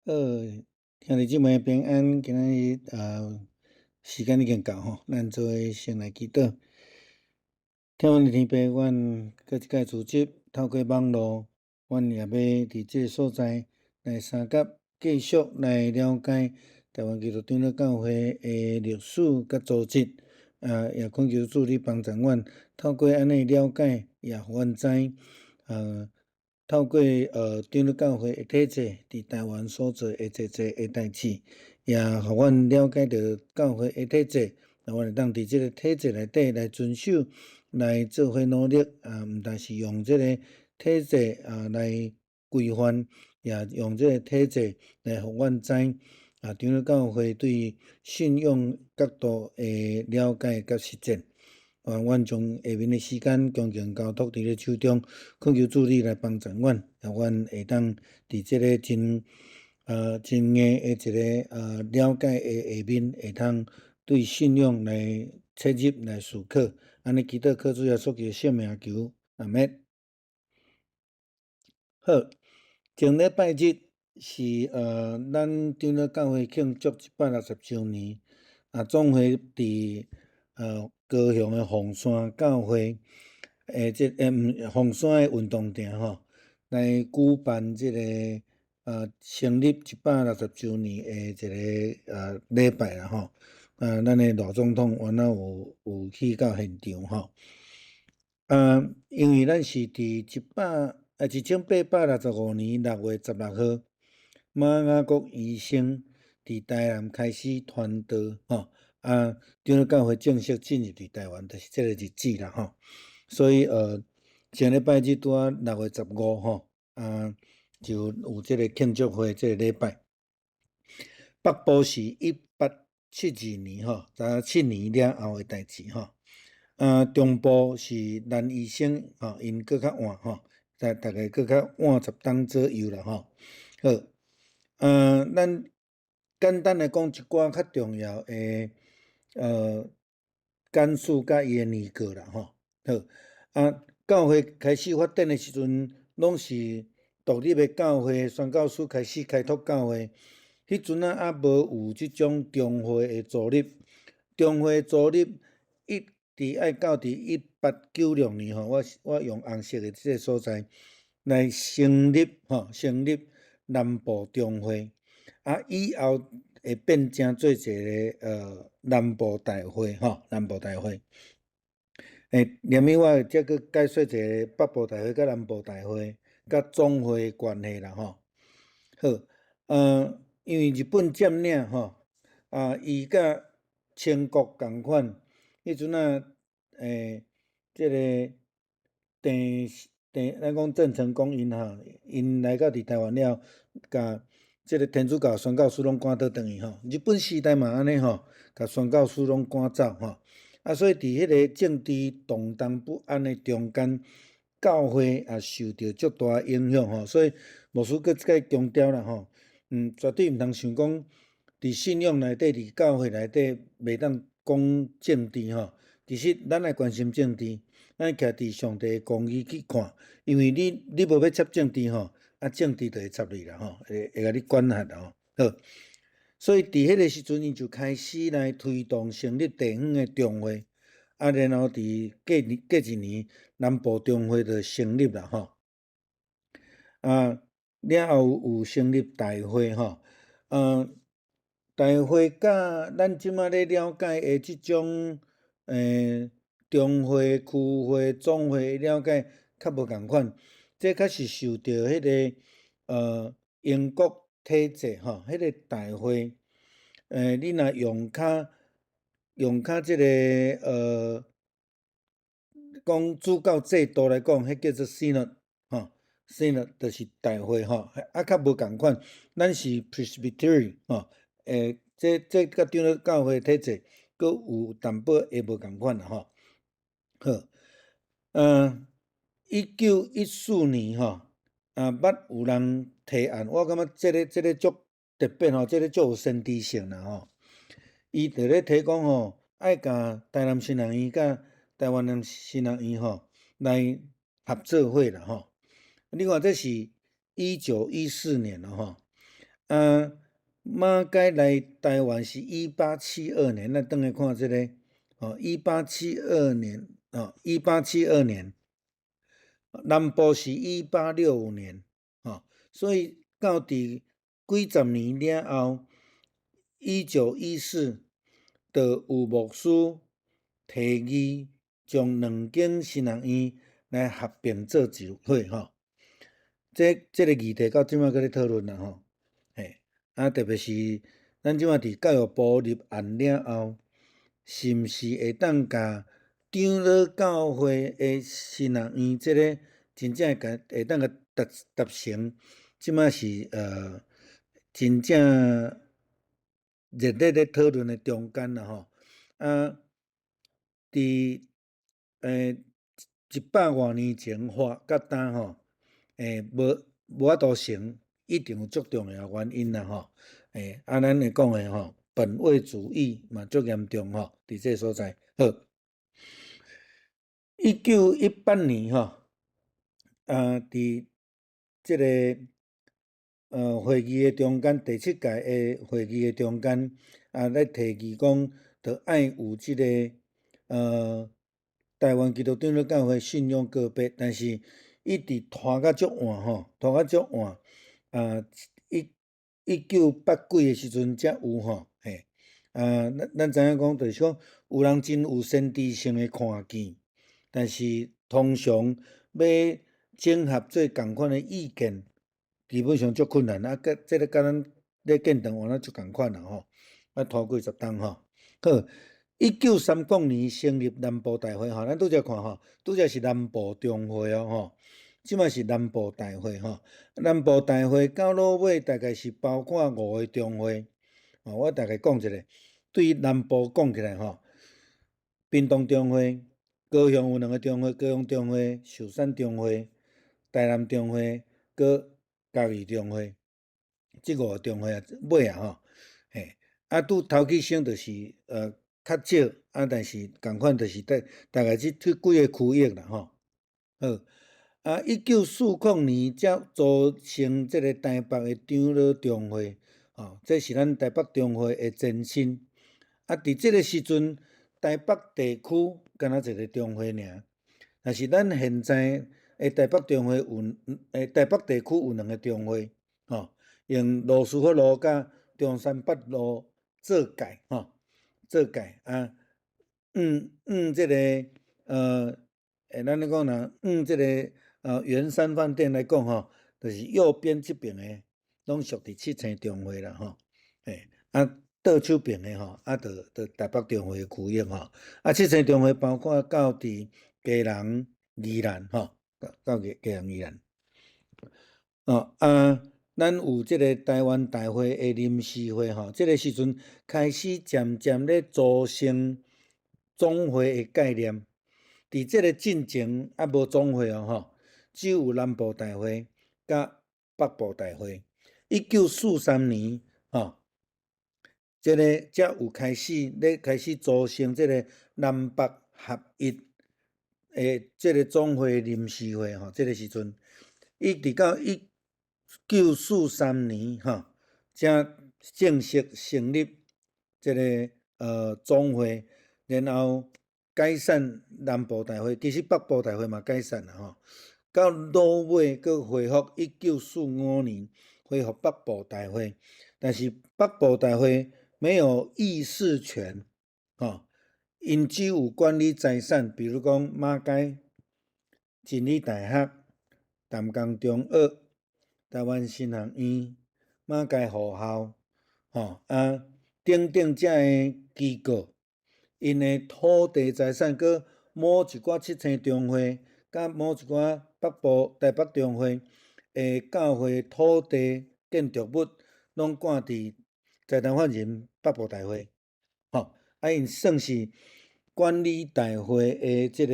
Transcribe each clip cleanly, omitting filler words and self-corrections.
兄弟姊妹平安，今仔日时间已经到吼，咱做伙先来祈祷。天父的天父，阮搁一届组织透过网络，阮也要伫这个所在来相甲继续来了解台湾基督长老教会的历史甲组织。也恳求主你帮助阮，透过安尼了解，也互阮知，透过长老教会的体制伫台湾所做的一切的代志，也互阮了解到教会的体制，阮会当伫即个体制内底来遵守，来做伙努力，毋但是用即个体制来规范，也用即个体制来互阮知，长老教会对信仰角度的了解甲实践。阮将下面的时间恭敬交托伫咧手中，恳求主你来帮助阮，让阮会当伫即个真硬的一个了解的下面，会当对信仰来切入来思考。安尼祈祷靠主耶稣基督圣名求，阿们。好，前礼拜日是咱长老教会庆祝160周年，总会伫高雄的凤山教会凤山的运动场吼，来举办即个成立160周年的一个礼拜啦吼。咱的罗总统原来有去到现场吼。因为咱是伫1865年6月16号，马雅各医生伫台南开始传道吼，长老教会正式进入伫台湾，就是这个日子啦吼。所以前礼拜日拄啊6月15吼，就有这个庆祝会这个礼拜。北部是1872年吼，7年了后的代志吼。中部是蓝医生吼，因搁较晚吼，大概搁较晚10冬左右啦吼。好，咱简单来讲一寡较重要的简述甲伊的年过啦吼。好，教会开始发展的时阵，拢是独立的教会，宣教师开始开拓教会。迄阵还无有即种中会的组织，中会组织一直爱到伫1896年吼，我用红色的即个所在来成立南部中会，以后会变成做一个南部大会吼，南部大会。连面我则去解说一下北部大会甲南部大会甲总会的关系啦吼。好，因为日本占领吼，伊甲清国共款，迄阵即个咱讲郑成功因来到伫台湾了，甲即个天主教宣教师拢赶倒转去吼。日本时代嘛安尼吼，甲宣教师拢赶走吼。所以伫迄个政治动荡不安的中间，教会也受到足大影响吼。所以牧师搁再强调啦吼，绝对毋通想讲伫信仰内底、伫教会内底袂当讲政治吼。其实咱爱关心政治，咱徛伫上帝的公义去看，因为你无要插政治吼，政治就会插你啦吼，会甲你管辖啦吼。好，所以伫迄个时阵，伊就开始来推动成立地方的中会，然后伫隔一年，南部中会就成立啦吼。了后有成立大会吼，大会甲咱即马咧了解的即种中会、区会、总会了解较无共款，这较是受到迄个英国体制吼，迄个大会，你若用较即个讲主教制度来讲，迄叫做 Synod 吼。Synod 就是大会吼，较无共款。咱是 Presbytery 吼，这甲长老教会体制，佫有淡薄会无共款啦吼。好，1914年吼，捌有人提案，我感觉这个足特别吼，这个足有先知性啦吼。伊就咧提讲吼，爱甲台南新人院甲台湾人新人院吼来合作伙啦吼。你看这是1914年了吼，马偕来台湾是1872年，咱转来看这个1872年1872年，南部是1865年，所以到伫几十年了后，1914就有牧师提议将两间新学院来合并做一伙这个议题到即摆搁咧讨论啦特别是咱即摆伫教育部立案了后，是毋是会当甲长老教会的新学院即个真正会当甲达成？即摆是真正热烈咧讨论的中间啦伫100多年前到今无法度成，一定有足重要原因啦咱会讲的本位主义嘛足严重伫这所在。好，1918年伫这个会议的中间，第7届的会议的中间咧提议讲，着爱有这个台湾基督长老教会信仰个别，但是一直拖甲足晚拖甲足晚1980几的时阵才有咱知影讲，就是讲有人真有先知性的看见，但是通常要整合做共款的意见，基本上足困难这个甲咱咧建堂换足共款啦拖几十冬好，1930年成立南部大会咱拄则看拄则是南部中会即摆是南部大会南部大会到落尾大概是包括5个中会我大概讲一下，对于南部讲起来屏东中会、高雄有2个中会，高雄中会、寿山中会、台南中会、搁嘉义中会，这5个中会尾拄头起先就是较少但是共款就是大概这几个区域啦好，1940年才组成这个台北的长老中会这是咱台北中会的前身伫这个时阵，台北地区敢若一个中会尔，但是咱现在的台北中会台北地区有2个中会用罗斯福路甲中山北路做界做界这个咱咧讲啦，这个圆山饭店来讲就是右边这边的拢属伫7星中会啦倒手边的就台北中会的区域7星中会包括到伫基隆、宜兰到基隆、宜兰咱有这个台湾大会的临时会这个时阵开始渐渐咧组成总会的概念。伫这个进前无总会只有南部大会甲北部大会。1943年这个才有开始组成这个南北合一的这个总会临时会这个时阵，一直到1943年才正式成立这个总会，然后解散南部大会，其实北部大会嘛解散了到落尾佫恢复1945年恢复北部大会，但是北部大会没有议事权因只有管理财产，比如讲马偕真理大学、淡江中学、台湾新学院、马偕护校等等这个机构，因的土地财产佮某一寡7星中会，甲某一寡台北中会的教会土地建筑物，拢挂伫财团法人北部大会因算是管理大会的这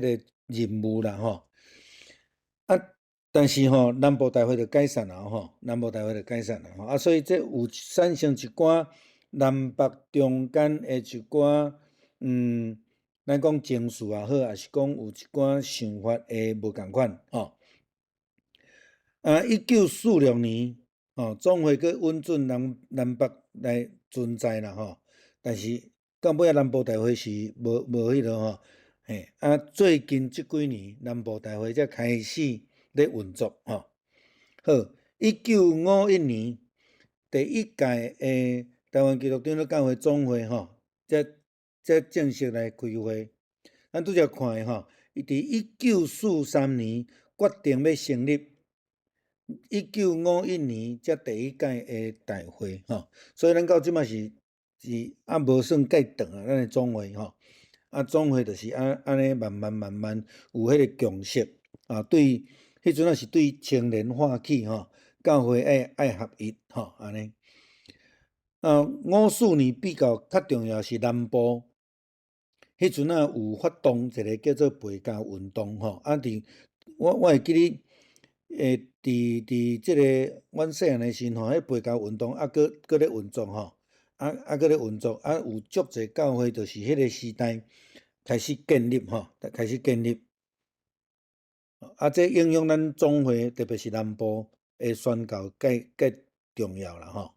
个任务啦但是南部大会就解散了南部大会就解散了所以这有产生一寡南北中间的一寡咱讲情绪也好，还是讲有一寡想法会无共款1946年总会阁稳准南北来存在啦但是到尾南部大会是无迄落最近即几年南部大会才开始咧运作好，1951年第一届诶台湾基督长老教会总会才正式来开会。咱拄则看诶伊伫1943年决定要成立，1951年才第一届诶大会所以咱到即马是无算介长啊，咱诶总会总会就是安尼慢慢有迄个共识对，迄阵是对青年发起教会爱合一安尼。54年比较重要是南部。迄阵有发动一个叫做培教运动我会记哩伫即个阮细汉诶时迄培教运动搁咧运作搁咧运作有足侪教会就是迄个时代开始建立开始建立这影响咱总会，特别是南部诶宣教介重要啦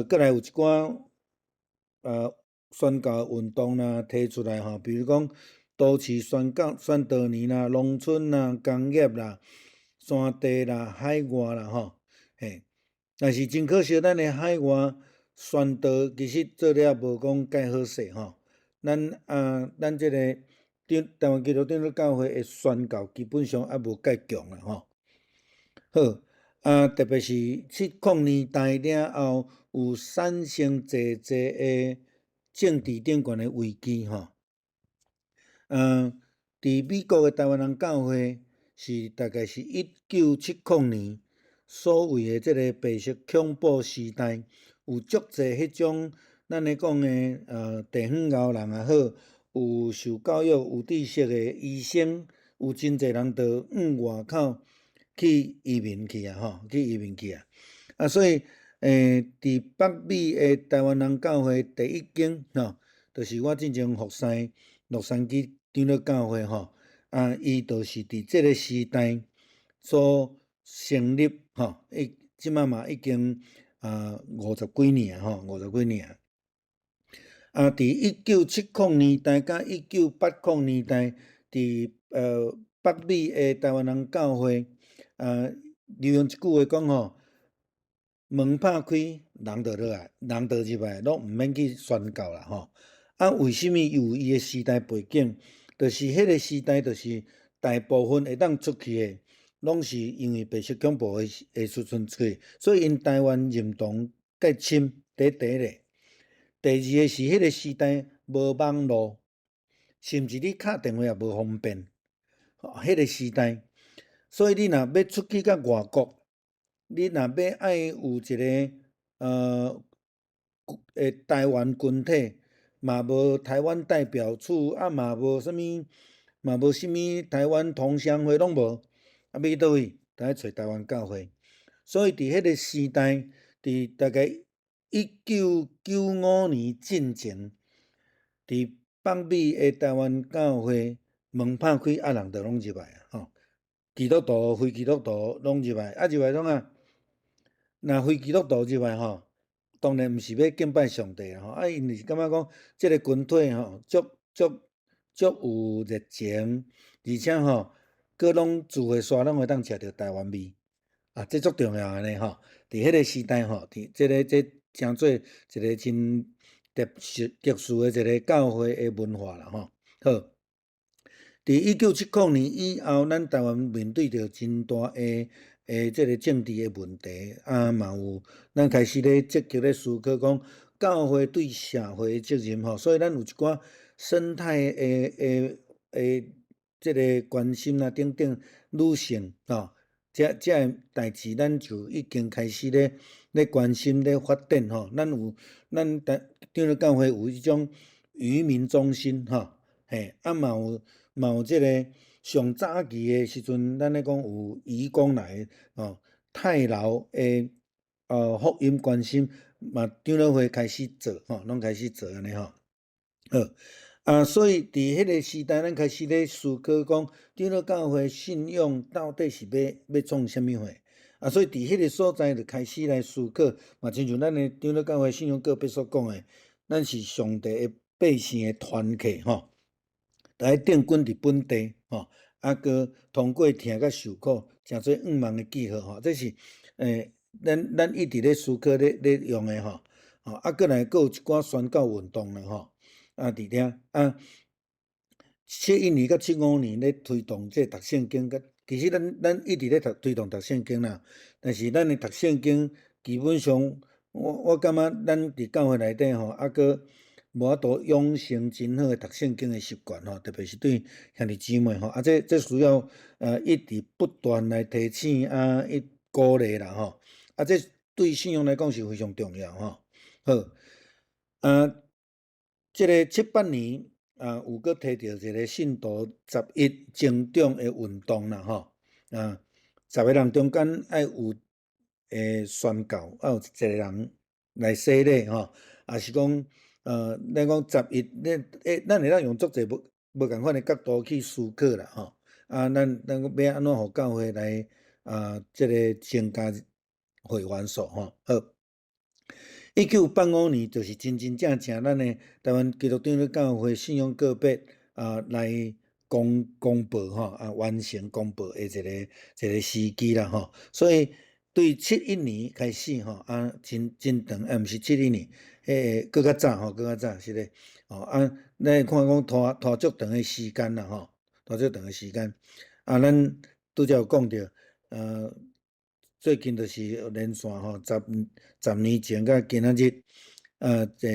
搁来有一寡宣教运动啦提出来比如讲都市宣导啦、农村啦、工业啦、山地啦、海外啦但是真可惜，咱诶海外宣导其实做了无讲介好势咱即个台湾基督长老教会诶宣教基本上无介强啦好特别是70年代了后，有产生济诶政治顶悬诶危机伫美国诶台湾人教会是大概是1970年所谓诶即个白色恐怖时代，有足侪迄种咱咧讲诶地方后人也好，有受教育有知识诶医生，有真侪人就往外口去移民去所以伫北美诶台湾人教会第一间就是我之前服侍洛杉矶长老教会伊就是伫即个时代所成立伊即马嘛已经50几年50几年伫1970年代甲1980年代，伫北美诶台湾人教会利用一句话讲门拍开，人就落来，人就入来，拢毋免去宣教啦为什么有伊诶时代背景？就是迄个时代，就是大部分会当出去诶，拢是因为白色恐怖诶时阵出去，所以因台湾认同介深。第一咧，第二个是迄个时代无网络，甚至你敲电话也无方便。迄个时代，所以你若要出去到外国，你若要爱有一个台湾群体，嘛无台湾代表处嘛无啥物台湾同乡会拢无要倒位？就爱找台湾教会。所以伫迄个时代，伫大概1995年进前，伫北美诶台湾教会门拍开，人就拢入来基督徒、非基督徒拢入来入来创若非基督徒入来当然毋是要敬拜上帝因为是感觉讲即个群体足有热情，而且佫拢聚会煞拢会当食着台湾味这足重要呢伫迄个时代这诚做一个真特殊诶一个教会诶文化啦好。伫1970年以后，咱台湾面对着真大诶即个政治诶问题嘛有咱开始咧积极咧思考讲教会对社会诶责任所以咱有一寡生态诶即个关心等等女性这诶代志，咱就已经开始咧关心咧发展咱长老教会有迄种渔民中心嘛有即个上早期诶时阵，咱咧讲有移工来太老诶福音关心嘛，长老会开始做拢开始做安尼好所以伫迄个时代，咱开始咧思考讲长老教会信仰到底是要创啥物货？所以伫迄个所在就开始来思考，嘛，亲像咱的长老教会信仰个别所讲的，咱是上帝的百姓的团契吼，来定根伫本地吼，佮通过疼甲受苦，诚做愿望的记号吼，这是咱一直咧思考咧用的吼，过来佫有一寡宣教运动啦吼，伫遐71年甲75年咧推动这读圣经，其实咱一直咧推动读圣经啦，但是咱的读圣经基本上，我感觉咱伫教会内底吼，佫无法度养成真好诶读圣经诶习惯吼，特别是对兄弟姊妹吼，这需要一直不断来提醒鼓励啦吼，这对信仰来讲是非常重要吼。好，这个78年有佫摕到一个信徒11增长诶运动啦吼，10个人中间要有宣教，要有一个人来洗礼吼，也是讲咱讲11，咱会当用足侪无共款诶角度去思考啦吼，咱要安怎互教会来这个增加会员数吼，好。1985年就是真正咱的台湾基督长老教会信仰个别来公布吼完成公布的一个时机啦吼，所以对71年开始吼真长，毋是71年，佫较早吼，佫较早是咧咱会看讲拖足长的时间啦吼，拖足长的时间咱拄则有讲着最近就是连续吼10年前到今仔日，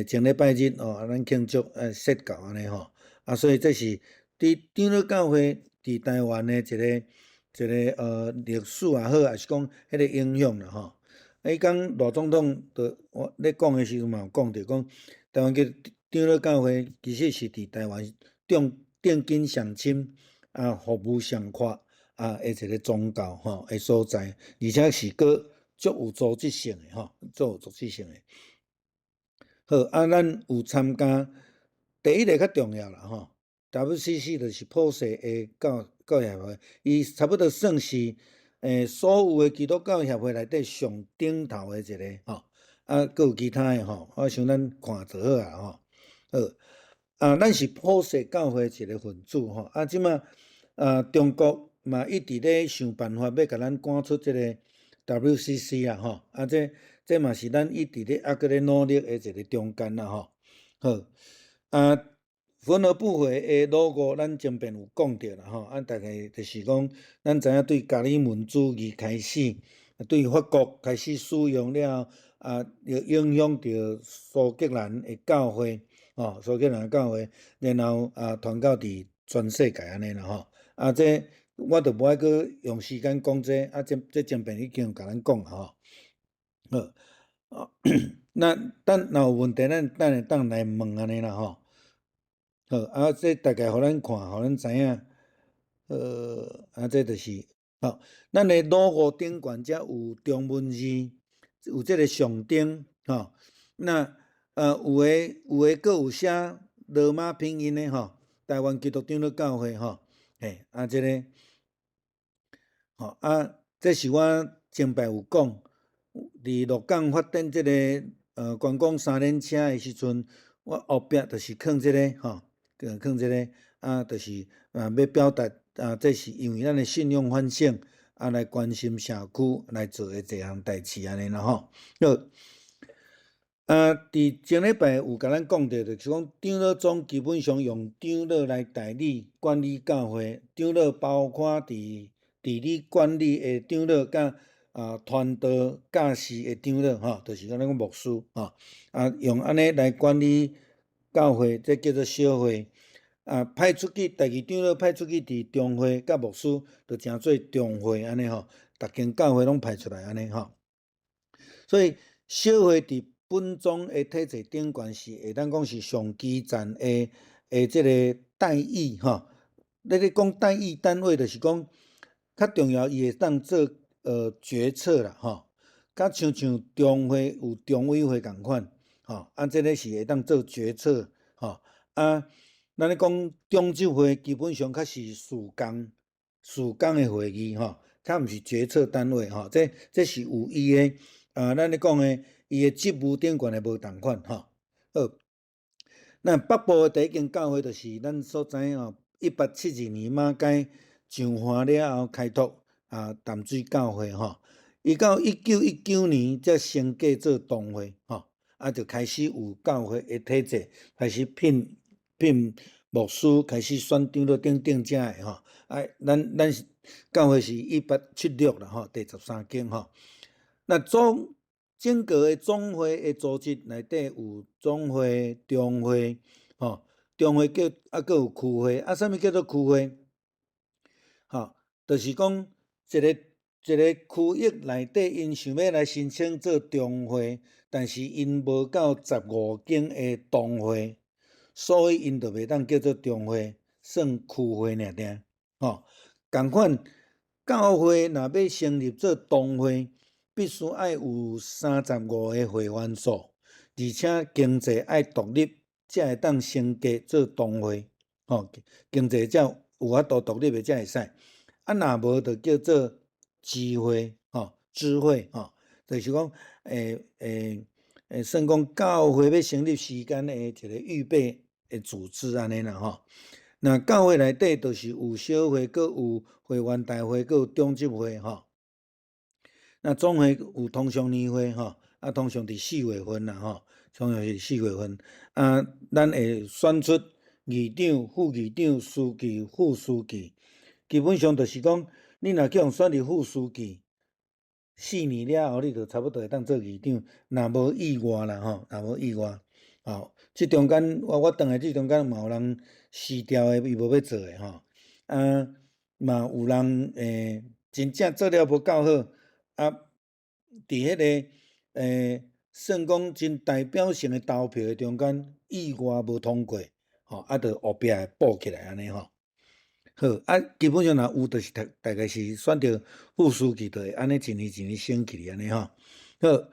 前礼拜日咱庆祝释教安尼吼，所以这是伫长老教会伫台湾的一个历史也好，也是讲迄个影响啦吼。伊讲罗总统咧讲的时阵嘛有讲着讲，台湾嘅长老教会其实是伫台湾定根上深服务上快。的一个宗教吼的所在，而且是佫足有组织性的吼，足有组织性的。好咱有参加第一个较重要啦吼 ，WCC 就是普世的教协会，伊差不多算是所有的基督教协会内底上顶头的一个吼，佫有其他的吼，我想咱看就好啊吼。好，咱是普世教会一个分子吼，即马中国。嘛一直咧想办法要甲咱赶出这个 WCC 啦吼，这嘛是咱一直咧佫咧努力的一个中间啦吼。好，分而不回的 logo， 咱前边有讲到啦吼，大概就是讲，咱知影对加里文主义开始，对法国开始使用了就影响到苏格兰的教会吼，苏格兰的教会，然后传到伫全世界安尼啦吼，这。我就无爱去用时间讲这前边已经有甲咱讲吼。好，那等若有问题，咱等下当来问安尼啦吼。好，这大概互咱看，互咱知影。这就是好。咱的 logo 顶悬则有中文字，有这个上顶吼。那有诶佫有写罗马拼音的吼，台湾基督长老教会吼，这个。吼这是我前摆有讲，伫鹿港发展这个观光三轮车的时阵，我后壁就是放这个吼，放这个就是要表达这是因为咱的信仰反省来关心社区来做的一项代志安尼啦吼。伫前礼拜有甲咱讲到，就是讲长老宗基本上用长老来代理管理教会，长老包括伫治理管理的长老，甲传道教士的长老吼，就是咱讲牧师吼，用安尼来管理教会，这叫做小会。派出去第二长老派出去伫中会，甲牧师就称做中会安尼吼，逐间教会拢派出来安尼吼。所以小会伫本宗的体制顶悬是会当讲是上基层的这个代议吼。咧讲代议单位，就是讲较重要，伊会当做决策啦吼。较像中会有中委会共款吼，这个是会当做决策吼。咱咧讲中执会基本上较是事工的会议吼，它毋是决策单位吼，这是有伊诶咱咧讲诶，伊诶职务顶悬诶无同款吼。好，咱北部诶第一间教会就是咱所知影吼，1872年马街上华了后开拓淡水教会吼，伊到1919年才升格做东会吼，就开始有教会诶体制，开始聘牧师，开始选长了等等遮诶吼。咱教会是1876啦吼，第13间吼。那整个诶总会诶组织内底有总会、中会吼，中会叫佫有区会，啥物叫做区会？吼，就是讲一个区域内底，因想要来申请做中会，但是因无到15间诶东会，所以因就袂当叫做中会，算区会尔定。吼，共款教会若要成立做东会，必须爱有35个会员数，而且经济爱独立，才会当升格做东会。吼，经济才有法度独立的才会使。若无就叫做支会吼，支会吼，就是讲算讲教会要成立时间的一个预备的组织安尼啦吼。那教会内底就是有小会，佮有会员大会，佮有中执会吼。那总会有通常年会吼，通常伫4月份啦吼，通常是4月份。咱会选出议长、副议长、书记、副书记。基本上就是讲，你若去互选入副书记，4年了后，你就差不多会当做议长，若无意外啦吼，若无意外。即中间我倒来即中间嘛有人辞掉诶，伊无要做诶吼。嘛有人真正做了无够好，伫迄个算讲真代表性诶投票诶中间意外无通过，就后壁会补起来安尼吼。好，基本上若有就是大概是选着副书记，就会安尼一年一年升起安尼吼。好，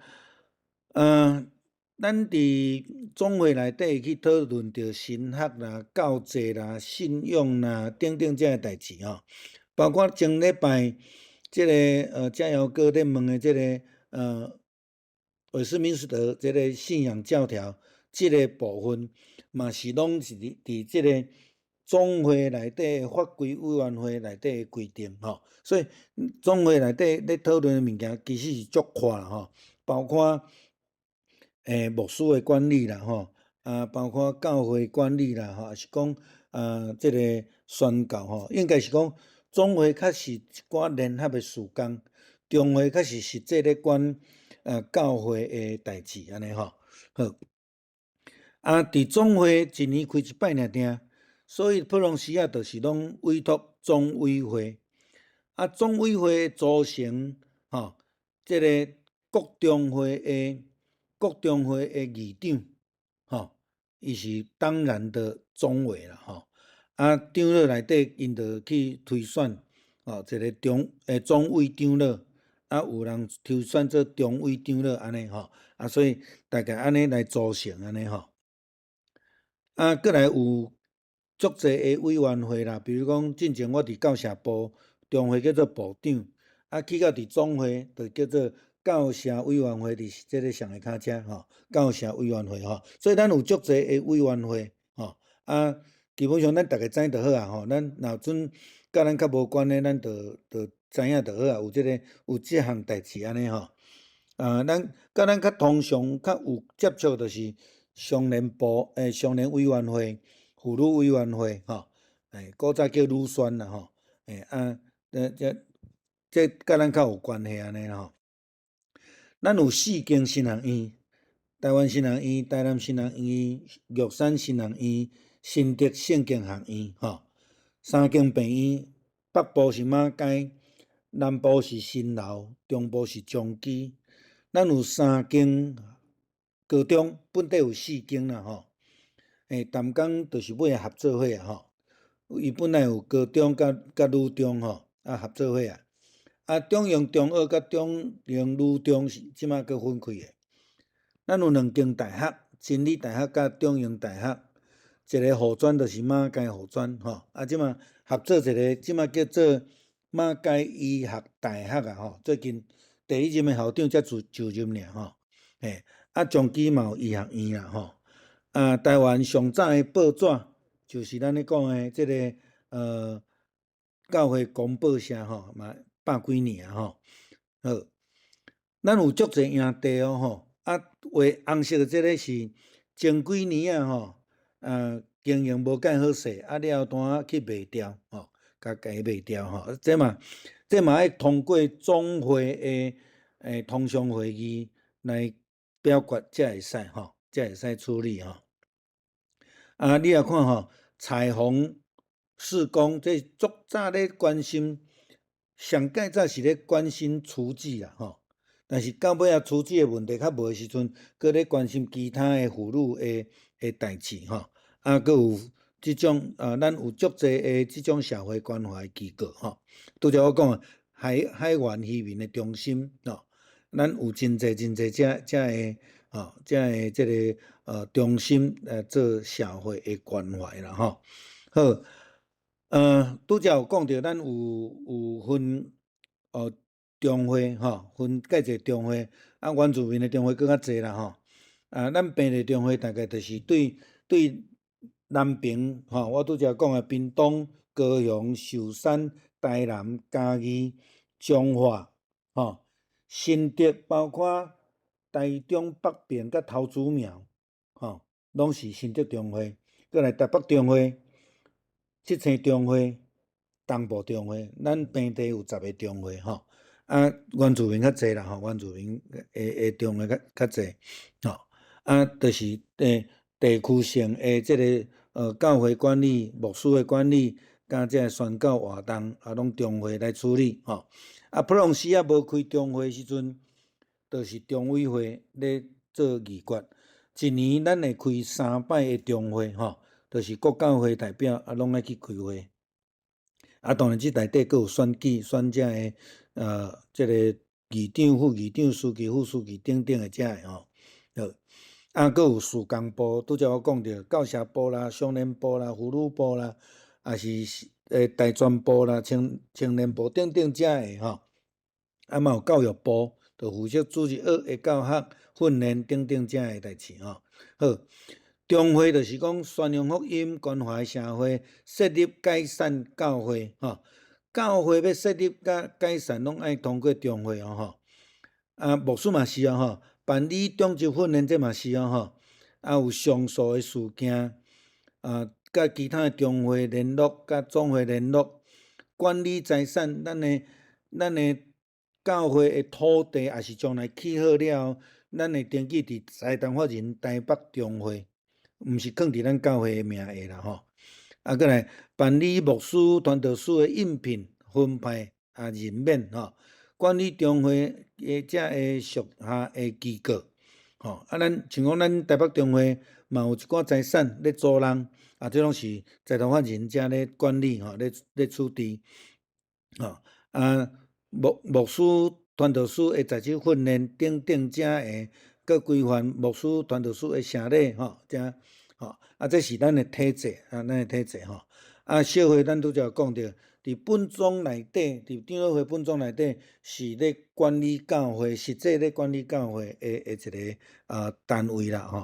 咱伫总会内底去讨论着神学啦、教济啦、信仰啦等等遮个代志吼，包括前礼拜即个嘉瑶哥咧问的即个韦斯敏斯特即个信仰教条即个部分，嘛是拢是伫即个总会内底法规委员会内底规定吼，所以总会内底咧讨论的物件其实是足宽啦吼，包括牧师的管理啦吼，包括教会管理啦吼，也是讲即个宣教吼，应该是讲总会较是一寡联合的事工，中会较是实际咧管教会的代志安尼吼。好，伫总会一年开一摆尔定，所以普隆时啊，就是拢委托总委会。总委会组成吼，即个各中会的议长吼，伊是当然的总委啦吼。长老内底因着去推选一个总委长老，有人推选做中委长老安尼吼，所以大概安尼来组成安尼吼。过来有足济个委员会啦，比如讲进前我伫教社部，中会叫做部长，去到伫总会就叫做教社委员会，伫即个上下骹遮吼，教社委员会吼，所以咱有足济个委员会吼，基本上咱逐个知就好吼，咱若阵甲咱较无关的，咱就知影就好有即项代志安尼吼。咱较通常较有接触，就是常联部常联委员会、妇女委员会吼，古早叫女选啦吼，这甲咱较有关系安尼吼。咱有4间新人院：台湾新人院、台南新人院、玉山新人院、新竹圣经学院吼，3间病院，北部是马街，南部是新楼，中部是中基。咱有3间高中，本地有4间啦吼。淡江就是尾合作伙吼，伊本来有高中甲女中吼，合作伙中庸中学甲中庸女中即马佫分开诶。咱有2间大学，真理大学甲中庸大学，一个护专就是马街护专吼，即马合作一个，即马叫做马偕医学大学啊吼，最近第1任的校长才就任尔吼，嘿，中基嘛有医学院啦吼，台湾上早的报纸就是咱咧讲的即个教会公报社吼，嘛100几年啊吼，好，咱有足侪兄弟哦吼，画红色的即个是前几年啊吼，经营无介好势，了后单去卖掉吼，甲伊卖掉吼，这嘛要通过总会的通商会议来表决才会使吼，才会使处理吼。你也看吼，彩虹施工这足早咧关心，上介早是咧关心厨具啦吼，但是到尾厨具的问题较无的时阵，搁咧关心其他的妇女的代志吼，搁有即种咱有足侪的即种社会关怀机构吼，拄则我讲海外渔民的中心吼，咱有真侪遮的吼，遮的即个中心做社会的关怀啦吼。好，拄则有讲到咱有分中会吼，分介济中会，原住民的中会搁较济啦吼。咱平地中会大概就是对南平吼，我拄则讲的屏东、高雄、寿山、台南、嘉义、彰化吼，新竹包括台中北边甲桃竹苗吼，拢是新竹中会。过来台北中会、七星中会、东部中会，咱平地有10个中会吼。原住民较济啦吼，原住民的中会较济吼。就是地区性的即个教会管理、牧师的管理，甲即个宣教活动拢中会来处理吼。普隆时无开中会时阵，就是中委会咧做议决。一年咱会开3摆的中会吼，就是国教会代表拢爱去开会。当然，即内底佫有选举，选遮的即个议长、副议长、书记、副书记等等的遮的吼。好，佫有事工部，拄则我讲着教社部啦、少年部啦、妇女部啦，也是大专部啦、青年部等等遮的吼。嘛有教育部，就负责主持学的教学、训练等等遮的代志吼。好。中会就是讲宣扬福音、关怀社会、设立改善教会吼。教会要设立甲改善，拢爱通过中会吼。牧师嘛是吼，办理中级训练这嘛是吼。有上诉的事件，甲其他的中会联络，甲总会联络，管理财产，咱的教会的土地也是将来起好了后，咱会登记伫财团法人台北中会。毋是放伫咱教会的名下啦吼，过来办理牧师、传道师的应聘、分派任免吼，管理中会的遮的属下的机构吼。咱像讲咱台北中会嘛有一寡财产咧租人，这拢是财团法人遮咧管理吼，咧处置吼。牧师、传道师的在职训练等等遮的，佮规范牧师、传道师的成立吼，遮。吼，这是咱的体制咱的体制吼。小会咱拄则讲着，伫本庄内底，伫长老会本庄内底是咧管理教会，实际咧管理教会的一个单位啦吼。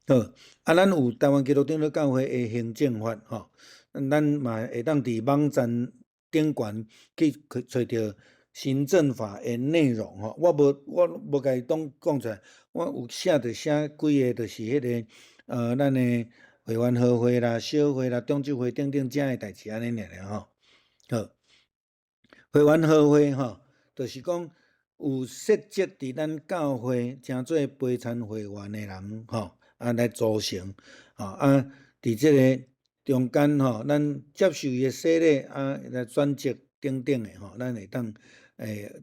好，咱有台湾基督长老教会的行政法吼，咱嘛会当伫网站顶悬去找着行政法的内容吼。我无甲伊讲出来，我有写几个，就是迄个。咱的会员合会啦、小会啦、中级会等等遮的代志安尼尔吼。好，会员合会吼，就是讲有设籍伫咱教会，诚做陪参会员的人吼，来组成吼。伫即个中间吼，咱接受伊的洗礼来转职等等的吼，咱会当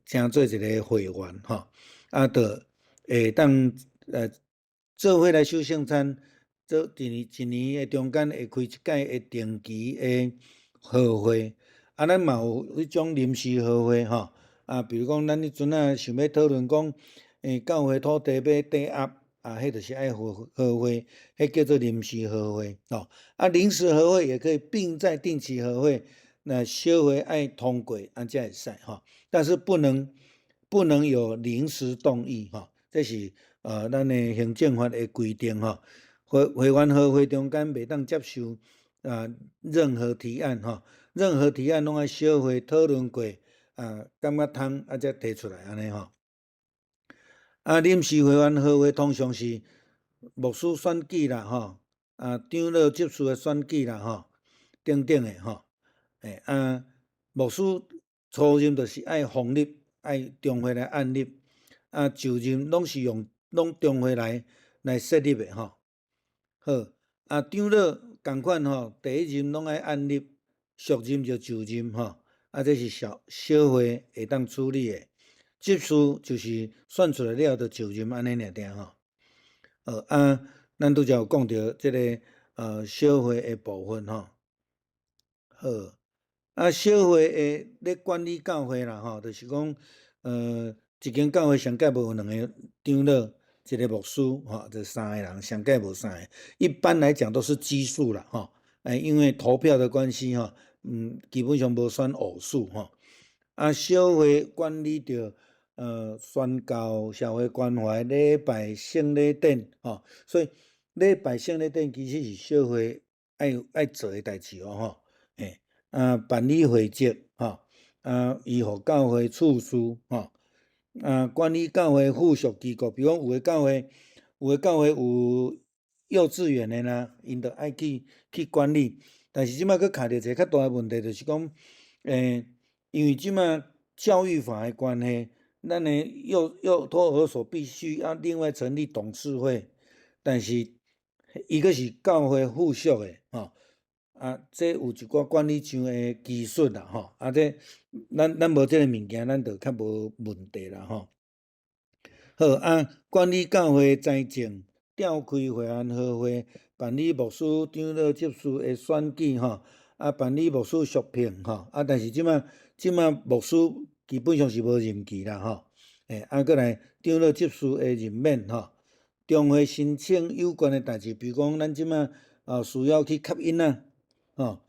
诚做一个会员吼。就会当做伙来守圣餐。做一年的中间会开一届的定期的合会，咱嘛有迄种临时合会吼，比如讲咱迄阵想要讨论讲，教会土地要抵押，迄就是爱合会，迄叫做临时合会吼。临时合会也可以并在定期合会，那小会爱通过，安才会使吼。但是不能有临时动议吼，这是咱的行政法的规定吼。会员和会中间袂当接受任何提案吼，任何提案拢爱小会讨论过感觉通才提出来安尼吼。临时会员和会通常是牧师选举啦吼，长老执事的选举啦吼，等等的吼。牧师初任就是爱奉立，爱中会来按立，就任拢是用中会来设立的吼。好，长老共款吼，第一任拢爱按立，续任就任吼，这是小会会当处理的。执事就是选出来了就就任安尼尔定吼。咱拄则有讲到这个小会的部分吼。好，小会的咧管理教会啦吼，就是讲一间教会上届无2个长老，一个牧师吼，这3个人，上届无3个。一般来讲都是奇数啦吼，因为投票的关系吼，基本上无选偶数吼。小会管理着宣教、社会关怀、礼拜、圣礼典吼，所以礼拜、圣礼典其实是小会爱做的代志吼。办理会籍吼，维护教会处事吼，管理教会附属机构，比如讲有的教会有幼稚园的啦，因着爱去管理。但是即摆佫卡着一个较大的问题，就是讲，因为即摆教育法的关系，咱的幼托儿所必须要另外成立董事会，但是伊佫是教会附属的吼。这有一寡管理上的技术啦吼，这咱无这个物件，咱就较无问题啦吼。好，管理教会财政，召开会员和会，办理牧师、长老、执事的选举吼，办理牧师续聘吼，但是即摆牧师基本上是无任期啦吼。过来长老、执事的任免吼，中会申请有关的代志，比如讲咱即摆需要去吸引吼，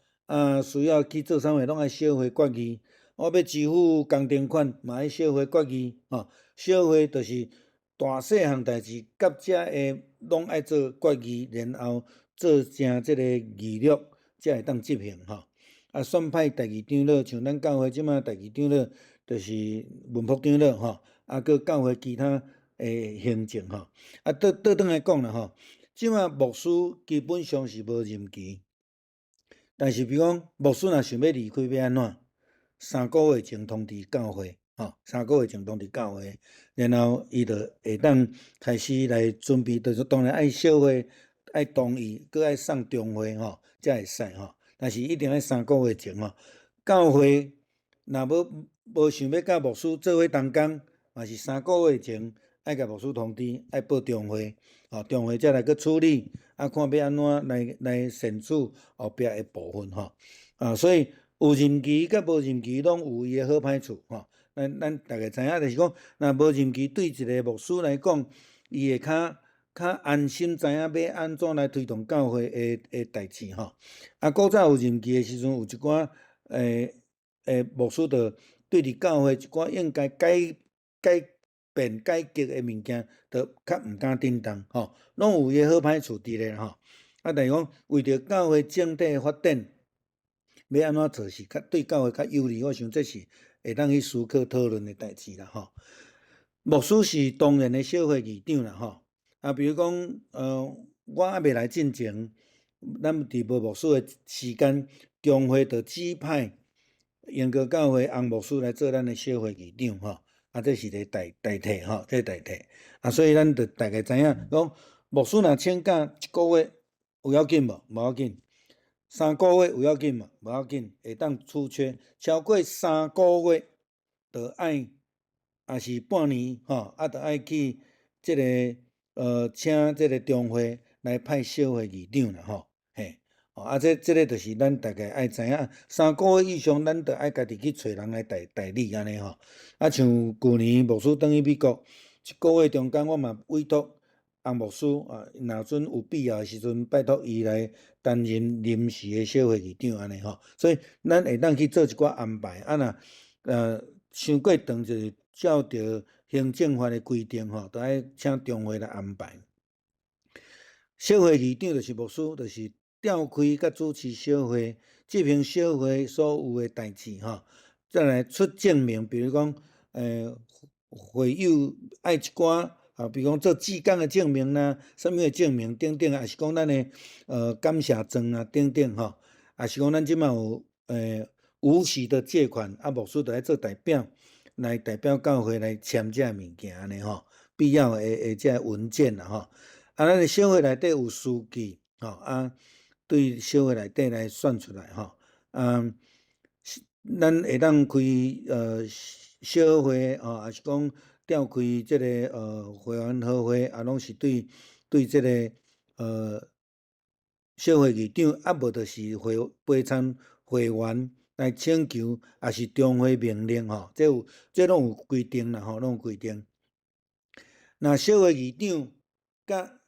需要去做啥物，拢爱小会决议。我要支付工程款，嘛爱小会决议吼。小会就是大细项代志，甲遮的拢爱做决议，然后做成这个议律，才会当执行吼。选派代议长老，像咱教会即摆代议长老就是文福长老吼，佮教会其他的行政吼。倒转来讲啦吼，即摆牧师基本上是无任期。但是，比如讲，牧师若想要离开，要安怎？3个月前通知教会，吼，3个月前通知教会，然后伊就会当开始来准备，就是当然爱小会爱同意，佮爱送中会吼，才会使吼。但是一定要3个月前吼。教会若无想要甲牧师做伙同工，嘛是3个月前爱甲牧师通知，爱报中会，吼，中会才来去处理。看要安怎来选处后壁的部分吼，所以有任期甲无任期拢有伊的好歹处吼。咱大家知影，就是讲，若无任期对一个牧师来讲，伊会较安心，知影要安怎来推动教会的代志吼。古早有任期的时阵，有一寡牧师着对伫教会一寡应该改革的物件，着较毋敢振动吼，拢有伊好歹处伫咧吼。但是讲为着教会整体发展，要安怎做是对教会较有利，我想这是会当去思考讨论的代志啦吼。牧师是当然的小会议长啦吼，比如讲我还未来进前，咱伫无牧师的时间，中会着指派英国教会洪牧师来做咱的小会议长吼。这是个代替吼，这代替。所以咱着大概知影，讲牧师若请假1个月有要紧无？无要紧。3个月有要紧无？无要紧，会当处缺。超过3个月，着爱也是半年吼，着爱去这个请这个中会来派小会议长啦吼，嘿。这个就是咱大概爱知影，3个月以上，咱着爱家己去找人来代理安尼吼。像旧年牧师转去美国，1个月中间，我嘛委托洪牧师啊，若准有必要的时阵，拜托伊来担任临时的小会议长安尼吼。所以咱会当去做一寡安排，啊若伤过长就是照着行政法的规定吼，都爱请中会来安排。小会议长就是牧师，就是召开甲主持小会，执行小会所有的代志吼。再来出证明，比如讲，会友爱一寡啊，比如讲做志工的证明啦，啥物的证明等等，也是讲咱的感谢状啊等等吼，也是讲咱即马有无息的借款，啊，牧师就爱做代表，来代表教会来签这物件安尼吼，必要的这文件啦吼。啊，咱的小会内底有书记吼，啊，对小会内底来选出来吼，咱会当开小会吼，也是讲召开即个会员好会，啊，拢是对即个小会议长，啊无就是陪参会员来请求，也是中会命令吼，这拢有规定啦吼，拢有规定。那小会议长甲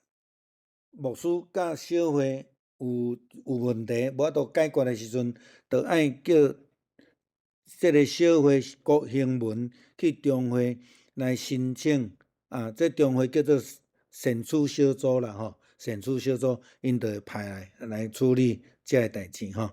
牧师甲小会有问题，无法度解决的时阵，就爱叫这个小会国行文去中会来申请啊。这中会叫做选处小组啦吼，选处小组因就会派来处理这个代志吼。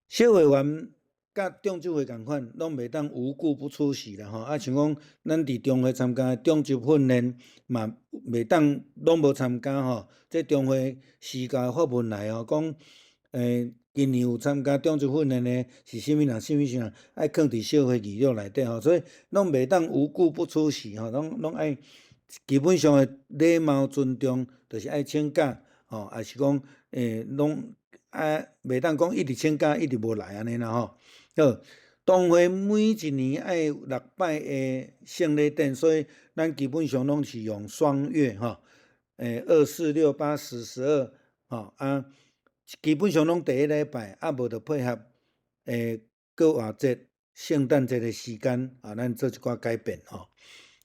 小会员甲中执会共款，拢袂当无故不出席啦吼。啊，像讲咱伫中会参加中执训练嘛，袂当拢无参加吼。这中会时间发文来哦，讲今年有参加中执训练的是啥物人？啥物人爱放伫小会议录内底吼，所以拢袂当无故不出席吼，拢爱基本上的礼貌尊重，就是爱请假吼，也是讲拢袂当讲一直请假一直无来安尼啦吼。好，当会每一年爱有6摆的圣礼典，所以咱基本上拢是用双月吼，2、4、6、8、10、12吼啊，基本上拢第一礼拜，啊无就配合国外节、圣诞节的时间啊，咱做一寡改变吼。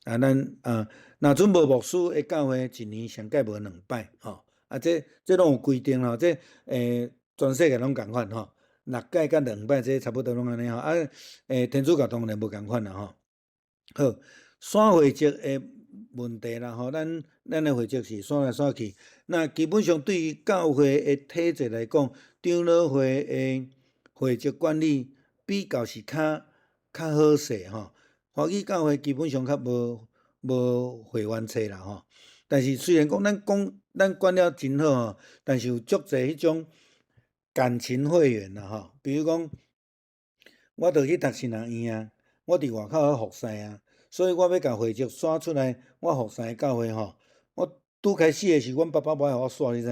啊，咱若准无牧师的教会，一年上计无2摆吼。啊，这拢有规定吼，这全世界拢共款吼。6届甲2摆，这差不多拢安尼吼。啊，天主教当然无共款啦吼。好，散会籍的问题啦吼，咱的会籍是散来散去。那基本上对于教会的体制来讲，长老会的会籍管理比较是较好势吼。华语教会基本上较无会员制啦吼。但是虽然讲咱管了真好吼，但是有足侪迄种感情会员啦吼，比如讲，我着去读神学院啊，我伫外口咧服侍啊，所以我要甲会籍刷出来，我服侍的教会吼，我拄开始的时，阮爸爸无爱互我刷，你知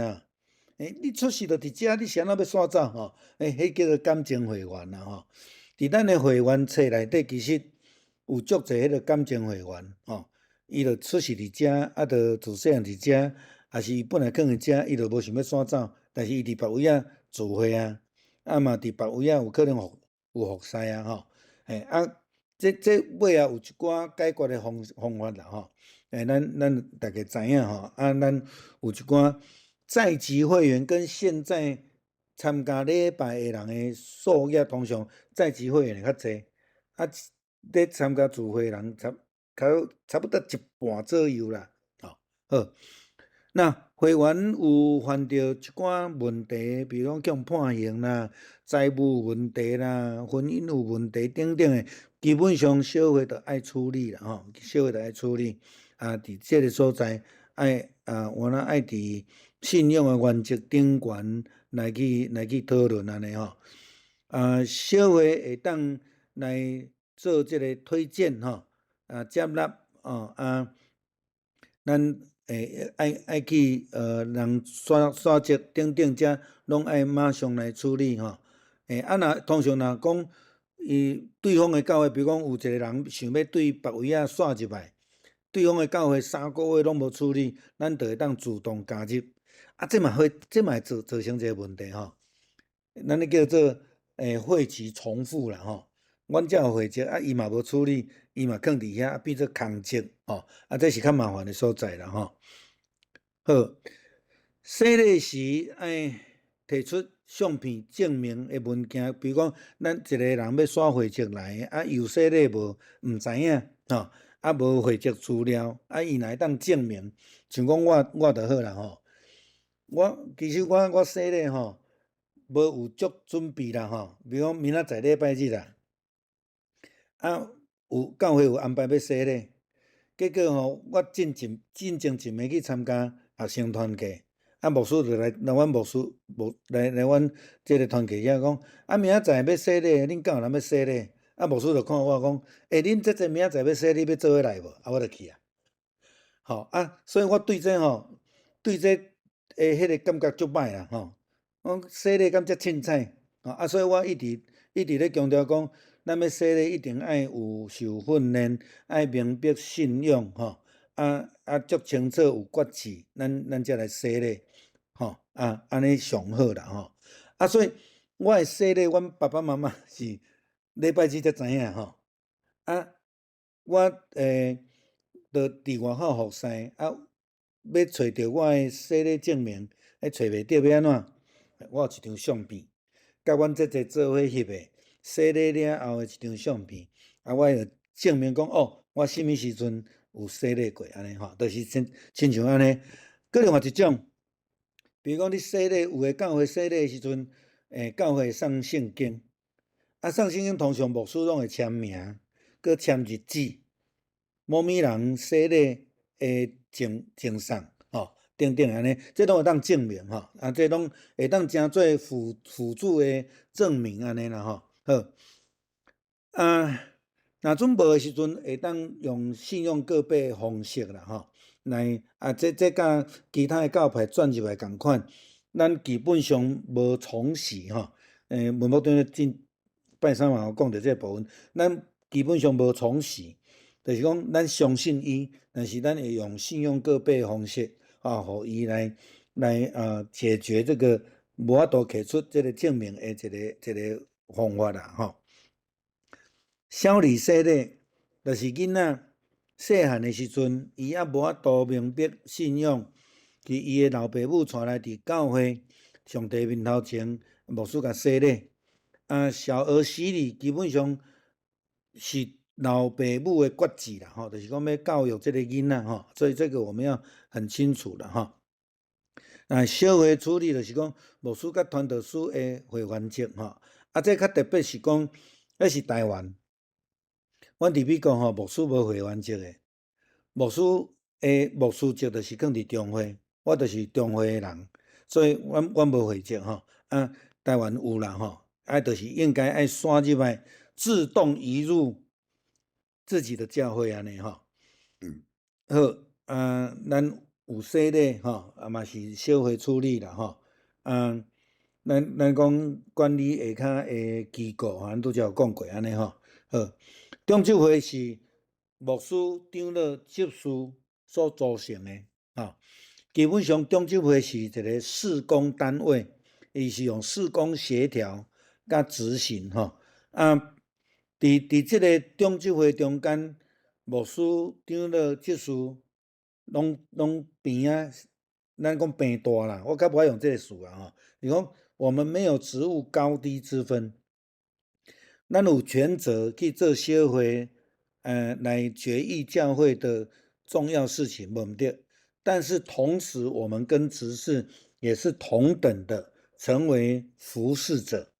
影？你出世着伫遮，你谁哪要刷走吼？迄叫做感情会员啦吼。伫咱的会员册内底，其实有足侪迄个感情会员吼，伊着出世伫遮，啊，着自细汉伫遮，也是伊本来囥伫遮，伊着无想要刷走，但是伊伫别位啊聚会啊，啊嘛伫别位啊有可能有服侍啊吼，这尾啊有一寡解决的方法啦吼，咱大家知影吼，啊，咱有一寡在籍会员跟现在参加礼拜的人的数额，通常在籍会员会较济，啊，咧参加聚会的人差不多一半左右啦，吼，好。那会员有犯着一寡问题，比如讲判刑啦、财务问题啦、婚姻有问题等等的，基本上小会着爱处理啦吼，小会着爱处理。啊，伫这个所在原来爱伫信用的原则顶悬来去讨论安尼吼。小会会当来做这个推荐吼，接纳咱爱去人刷籍等等遮，拢爱马上来处理吼。若通常若讲对方的教会，比如讲有一个人想要对别位啊刷入来，对方的教会3个月拢无处理，咱就会当自动加入。这嘛会造成一个问题吼。咱咧叫做会期重复啦吼。阮遮有会籍伊嘛无处理，伊嘛囥伫遐变做空籍吼，这是较麻烦的所在啦吼。好，洗礼时爱提出相片证明的文件，比如讲，咱一个人要刷户籍来，有洗礼无？毋知影吼，无户籍资料，伊若会当证明，像讲我就好啦吼。其实我洗礼吼，无有足准备啦吼，比如讲明仔载礼拜日啦，有教会有安排要洗礼。结果吼，我进前一暝去参加学生团契，牧师就来阮牧师来阮即个团契遐讲，明仔载要洗礼，恁敢有人要洗礼？牧师就看我讲，恁这明仔载要洗礼，要做伙来无？我就去啊。吼所以我对这迄个感觉足歹啦吼。讲洗礼敢遮凊彩所以我一直咧强调讲，咱要洗礼一定爱有受训练，爱明白信仰吼，足清楚有决志，咱才来洗礼吼，安尼上好啦吼。所以我的洗礼，阮爸爸妈妈是礼拜日才知影吼。我就伫外口服侍，要找着我的洗礼证明，找袂着要安怎？我有一张相片，甲阮做伙翕的洗礼了后的一张相片，我会证明讲我什么时阵有洗礼过安尼吼，就是亲像安尼。搁另外一种，比如讲你洗礼，有诶教会洗礼的时阵，教会送圣经，送圣经通常牧师拢会签名，搁签日子。某物人洗礼的证送吼，等等安尼，这拢会当证明吼，这拢会当诚做辅助的证明安尼啦吼。好，若准无的时阵，会当用信用各备的方式啦吼，来这甲其他的教派转入来共款，咱基本上无从事吼。文牧长进拜三嘛有讲到这部分，咱基本上无从事。就是讲，咱相信伊，但是咱会用信用各备的方式互伊来解决这个无法度摕出这个证明的一个方法啦吼。小儿洗礼，就是囡仔细汉的时阵，伊无法度明白信仰，是伊的老爸母带来伫教会上帝面头前，牧师甲洗礼。小儿洗礼基本上是老爸母的决志啦，吼，就是讲要教育这个囡仔吼，所以这个我们要很清楚的吼。小会处理就是讲牧师甲传道师的会员制吼，这较特别是讲，迄是台湾。阮伫美国吼，牧师无会员制的，牧师制就是放伫中会，我就是中会的人，所以阮无会籍吼。台湾有啦吼，就是应该爱刷入来，自动移入自己的教会安尼吼。好，咱有洗礼吼，嘛是小会处理啦吼。咱讲管理下骹的机构，咱拄则有讲过安尼吼。好，中执会是牧师、长老、执事所组成的吼。基本上中执会是一个事工单位，伊是用事工协调甲执行吼。伫即个中执会中间，牧师、长老、执事拢边啊，咱讲平大啦，我较不爱用这个词啦吼。你讲我们没有职务高低之分，咱有权责去做小会，来决议教会的重要事情，无毋对。但是同时，我们跟执事也是同等的，成为服侍者。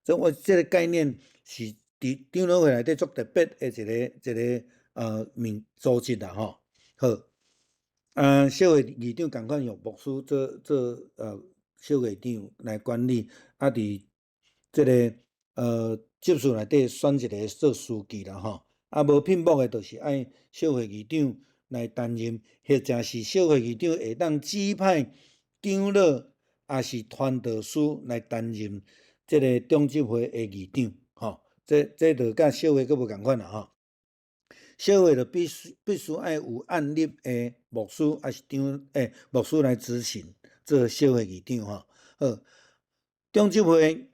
所以我这个概念是伫长老会内底足特别的一个组织啦吼。好，小会议长共款用牧师做小会长来管理，伫这个执事内底选一个做书记啦吼。无聘牧的，就是爱小会议长来担任，或者是小会议长会当指派长老，也是传道师来担任这个中执会的议长吼。这就甲小会佫无共款啦吼。小会就必须爱有按立的牧师，还是牧师来执行做小会议长吼。好，中执会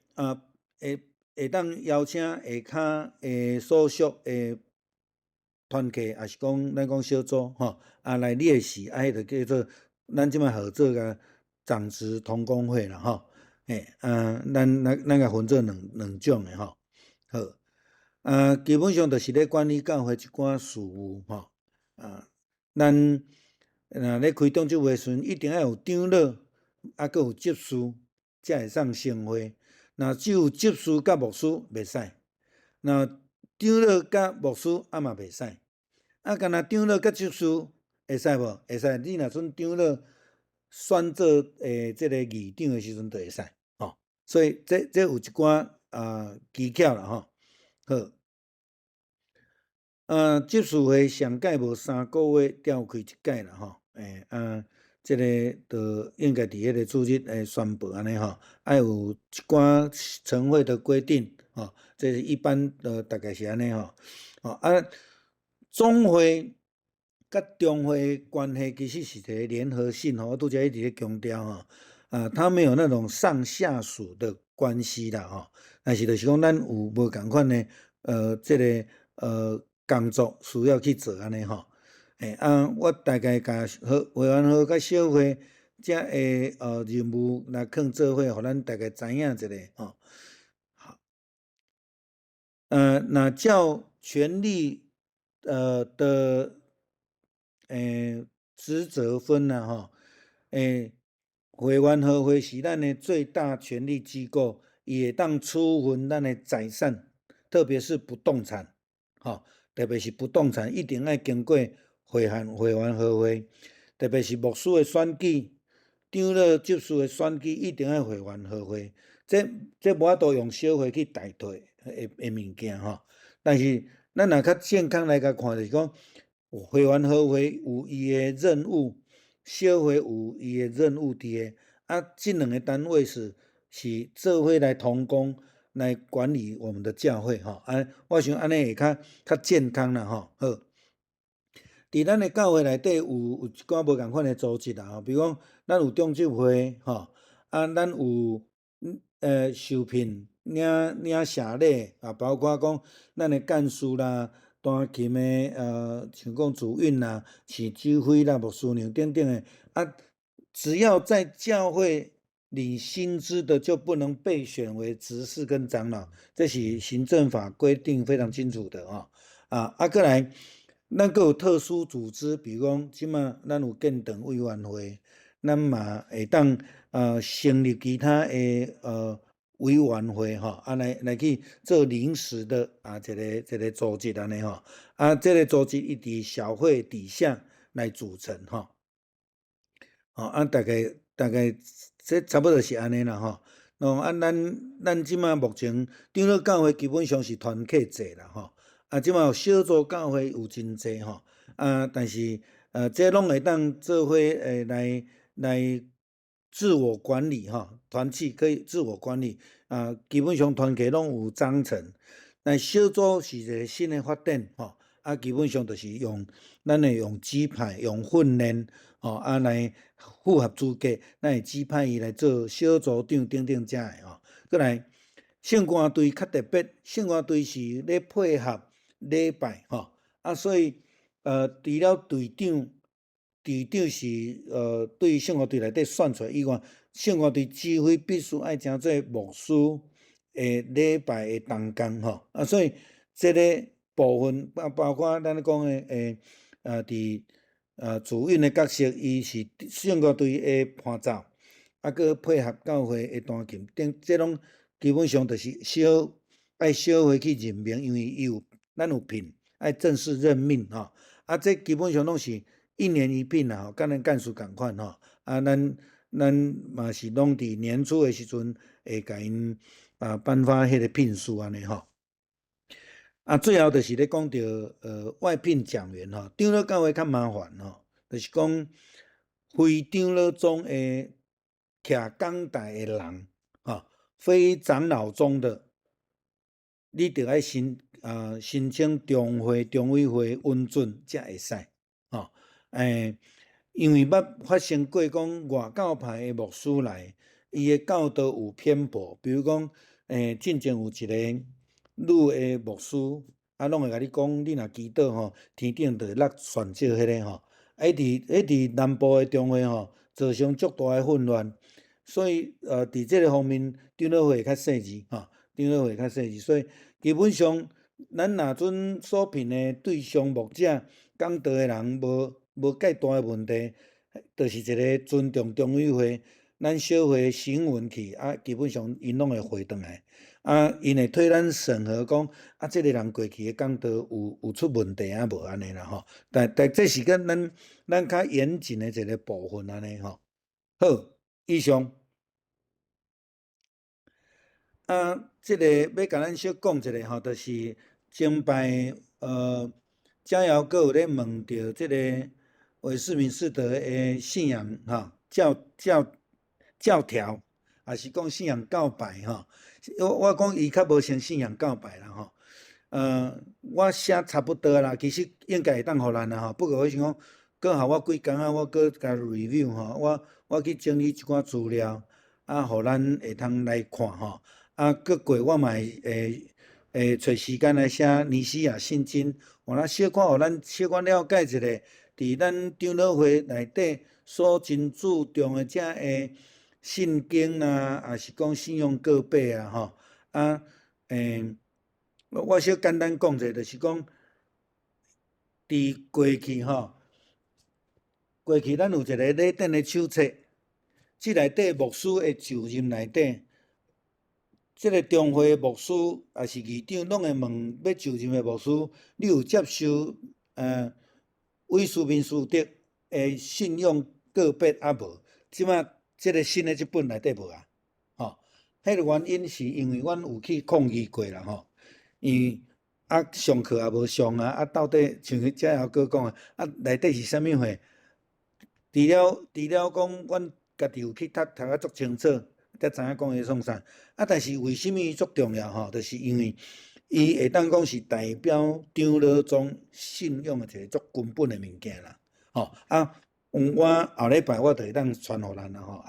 会当邀请下骹所属的团契，也是讲咱讲小组吼，来列席，迄就叫做咱即摆号做甲长职同工会啦吼，咱甲分做两种诶吼，好，基本上就是咧管理教会一寡事务吼，咱咧开长执会时阵，一定要有长老，搁有执事，才会上盛会。若只有执事甲牧师袂使，若长老甲牧师嘛袂使。敢若长老甲执事会使无？会使。你若阵长老选做即个议长诶时阵，就会使吼。所以这有一寡技巧啦吼。好，执事会上届无3个月调开一届啦吼。即个就应该伫迄个主日宣布安尼吼，爱有一寡晨会的规定吼，这是一般大概是安尼吼。总会甲中会关系其实是一个联合性吼，我拄则一直咧强调吼，它没有那种上下属的关系啦吼，但是就是讲咱有无共款的即个工作需要去做安尼吼。我大概甲会员号甲小会遮的任务来囥做伙，互咱大概知影一下吼。好，那照权力的职责分啦吼，会员合会是咱的最大权力机构，伊会当处分咱的财产，特别是不动产，吼，特别是不动产一定要经过会员合会，特别是牧师的选举、长老执事的选举，一定要会员合会。这无法度用小会去代替的物件吼。但是咱若较健康来甲看，就是讲会员合会有伊的任务，小会有伊的任务伫个，这两个单位是做伙来同工来管理我们的教会吼。我想安尼会较健康啦吼。好。伫咱的教会内底有一寡无共款的组织啦吼，比如讲咱有中执会吼，咱有受聘领社礼包括讲咱的干事啦、弹琴的像讲主运啦、市指挥啦、牧师娘等等的只要在教会领薪资的，就不能被选为执事跟长老，这是行政法规定非常清楚的吼。过来。咱阁有特殊组织，比如讲，即马咱有建党委员会，咱嘛会当成立其他的委员会吼，来去做临时的一个组织安尼吼，这个组织伊伫小会底下来组成吼，大概这差不多是安尼啦吼。咱即马目前长老教会基本上是团契制啦吼。即马有小组教会有真济吼，但是这拢会当做伙来自我管理吼，团契可以自我管理基本上团契拢有章程，但小组是一个新的发展吼，基本上就是咱会用指派、用训练吼，来符合资格，咱会指派伊来做小组长等等遮的吼，过来圣歌队较特别，圣歌队是咧配合礼拜吼，所以除了队长是对圣歌队内底选出来以外，圣歌队指挥必须爱请做牧师礼拜的同工吼，所以这个部分包括咱讲的伫主任的角色，伊是圣歌队的伴奏，佮配合教会的弹琴，这拢基本上就是爱小会去任命，因为咱有聘，爱正式任命吼。这基本上拢是一年一聘啦，甲咱干事共款吼。咱嘛是拢伫年初的时阵会甲因颁发迄个聘书安尼吼。最后就是咧讲到外聘讲员吼，长老教会较麻烦吼，就是讲非长老中的徛讲台的人吼，非长老中的，你着爱申请中委会允准才会使吼。因为捌发生过讲外教派的牧师来，伊的教导有偏颇，比如讲进前有一个女的牧师，拢会甲你讲，你若祈祷吼，天顶就会落泉石迄个吼。伫南部的中会吼，造成足大的混乱，所以伫即个方面，长老会较细致吼，长老会较细致，所以基本上咱若准所聘的对象牧者讲道的人无介大的问题，就是一个尊重中委会，咱小会审文去，基本上因拢会回转来。因会替咱审核讲，即个人过去的讲道有出问题无安尼啦吼。但这是跟咱较严谨的一个部分安尼吼。好，以上即个要甲咱小讲一下吼，就是敬拜佳肴阁有咧问到即个韦氏民士德的信仰吼，教条，也是讲信仰告白吼。我讲伊较无像信仰告白啦吼。我写差不多啦，其实应该会当互咱啦吼。不过我想讲，搁互我几工仔，我搁甲 review 吼，我去整理一寡资料，互咱会通来看吼。搁过我嘛会找时间来写尼西亚圣经，咱小可互咱小可了解一下，伫咱长老会内底所真注重的遮个圣经啦，也是讲信用告白啊吼。我小简单讲者，就是讲，伫过去吼，过去咱有一个礼典的手册，即内底牧师的就任内底，即个中会牧师也是议长，拢会问要就任的牧师，你有接受韦斯敏斯特的信用告白无？即马即个新的即本内底无啊，吼，迄个原因是因为阮有去抗议过啦吼。因上课也无上到底像遮后哥讲内底是啥物货？除了讲，阮家己有去读足清楚，才知影讲伊创啥。但是为什么伊足重要吼？就是因为伊会当讲是代表长老宗信仰的一个足根本的物件啦。吼我后礼拜我就会当传互咱啦吼。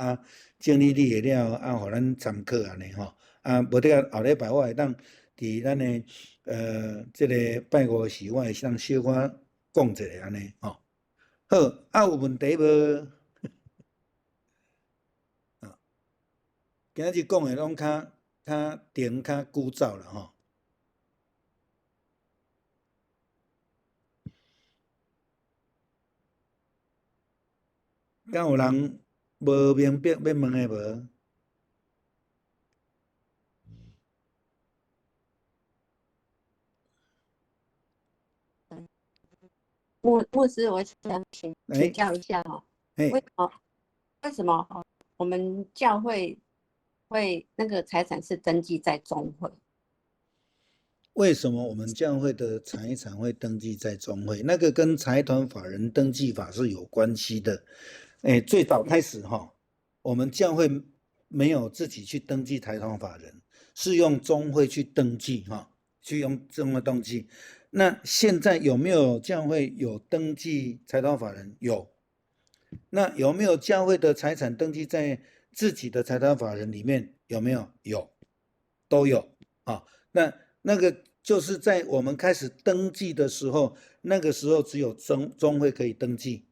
整理理了互咱参考安尼吼。无得后礼拜我会当伫咱的即个拜五时，我会当小可讲一下安尼吼。好，有问题无？今日讲的拢较长较枯燥啦吼。敢有人无明白要问的无？牧师，我想请教一下哦，为什么我们教会会那个财产是登记在中会？为什么我们教会的财产会登记在中会？那个跟财团法人登记法是有关系的。最早开始我们教会没有自己去登记财团法人，是用中会去登记去用中会登记。那现在有没有教会有登记财团法人？有。那有没有教会的财产登记在自己的财团法人里面？有没有？有，都有那个就是在我们开始登记的时候，那个时候只有中会可以登记，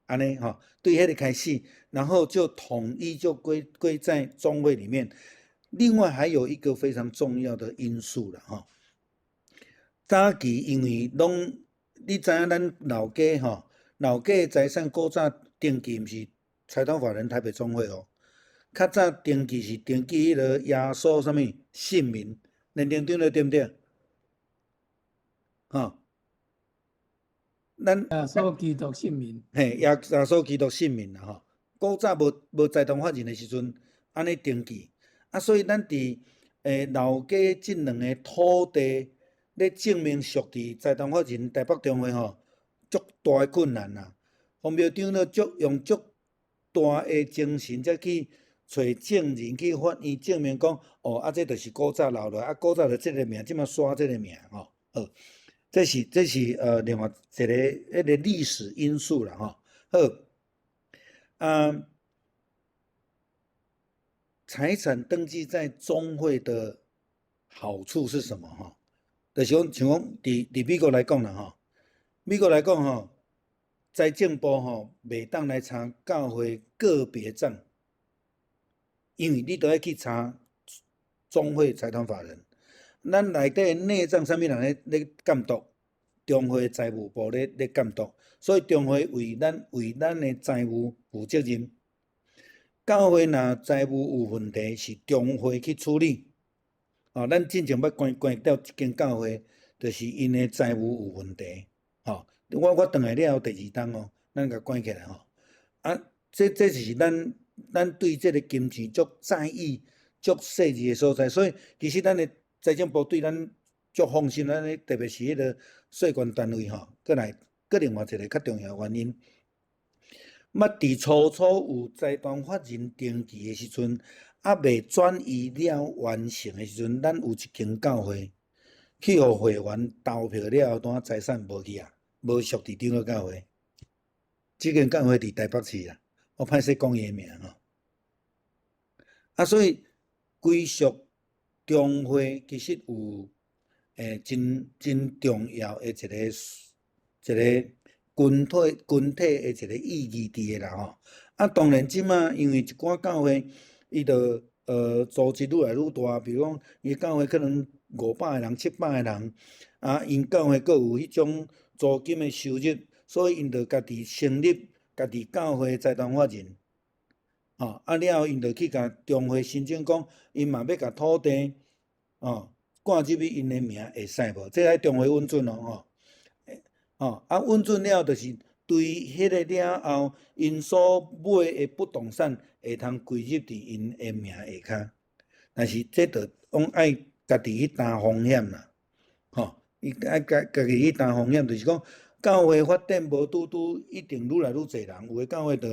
安尼对迄个开始，然后就统一就归在中会里面。另外还有一个非常重要的因素啦早期因为拢你知影咱老家老家的财产古早登记毋是财团法人台北中会较早登记是登记迄个耶稣啥物姓名。连长对不对？咱耶稣基督姓名，耶稣基督姓名啦古早无财团法人的时阵，安尼登记所以咱伫老家即两个土地咧证明属伫财团法人台北中会足大的困难啦。方庙长了用足大的精神才去找证人去法院证明讲这就是古早留落古早就这个名，即马刷这个名这是另外一个迄个历史因素啦好，财产登记在中会的好处是什么就是像伫美国来讲啦美国来讲财政部袂当来查教会个别账，因为你都要去查总会财团法人。咱内底内账啥物人咧监督？中会财务部咧监督，所以中会为咱的财务负责任。教会若财务有问题，是中会去处理。咱之前捌关掉一间教会，就是因的财务有问题。我转来了后第二冬咱甲关起来这就是咱对这个金钱足在意、足细致的所在，所以其实咱的财政部对咱足放心，特别是迄个税关单位搁另外一个较重要原因。捌伫初有财团法人登记的时阵，未转移了完成的时阵，咱有一间教会去互会员投票了后，当财产无去无属伫长老教会。这间教会伫台北市我歹势讲伊的名所以归属中会其实有真重要的一个群体的一个意义伫个啦当然即马因为一寡教会伊就组织愈来愈大，比如讲伊教会可能500个人、700个人因教会阁有迄种租金的收入，所以因就家己成立家己教会财团法人了后因就去甲中会申请讲，因嘛要甲土地挂入去因的名会使无？这爱中会允准允准了，就是对迄个了后，因所买的不动产会通归入伫因的名下骹。但是这就爱家己去担风险啦，伊爱家己去担风险，就是讲教会发展无拄一定愈来愈侪人，有的教会就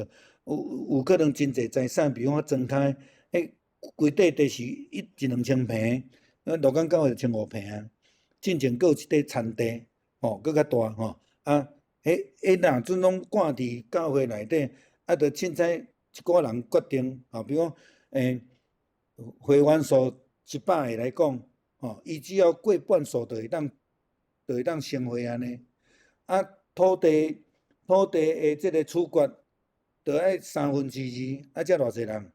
有可能真侪财产，比如讲庄开，规块地是1-2千坪，鹿港教会就15坪进前阁有一块田地，阁较大若阵拢挂伫教会内底，就凊彩一个人决定比如讲会员数100个来讲伊只要过半数就会当成会安尼土地的这个处决就爱2/3才偌济人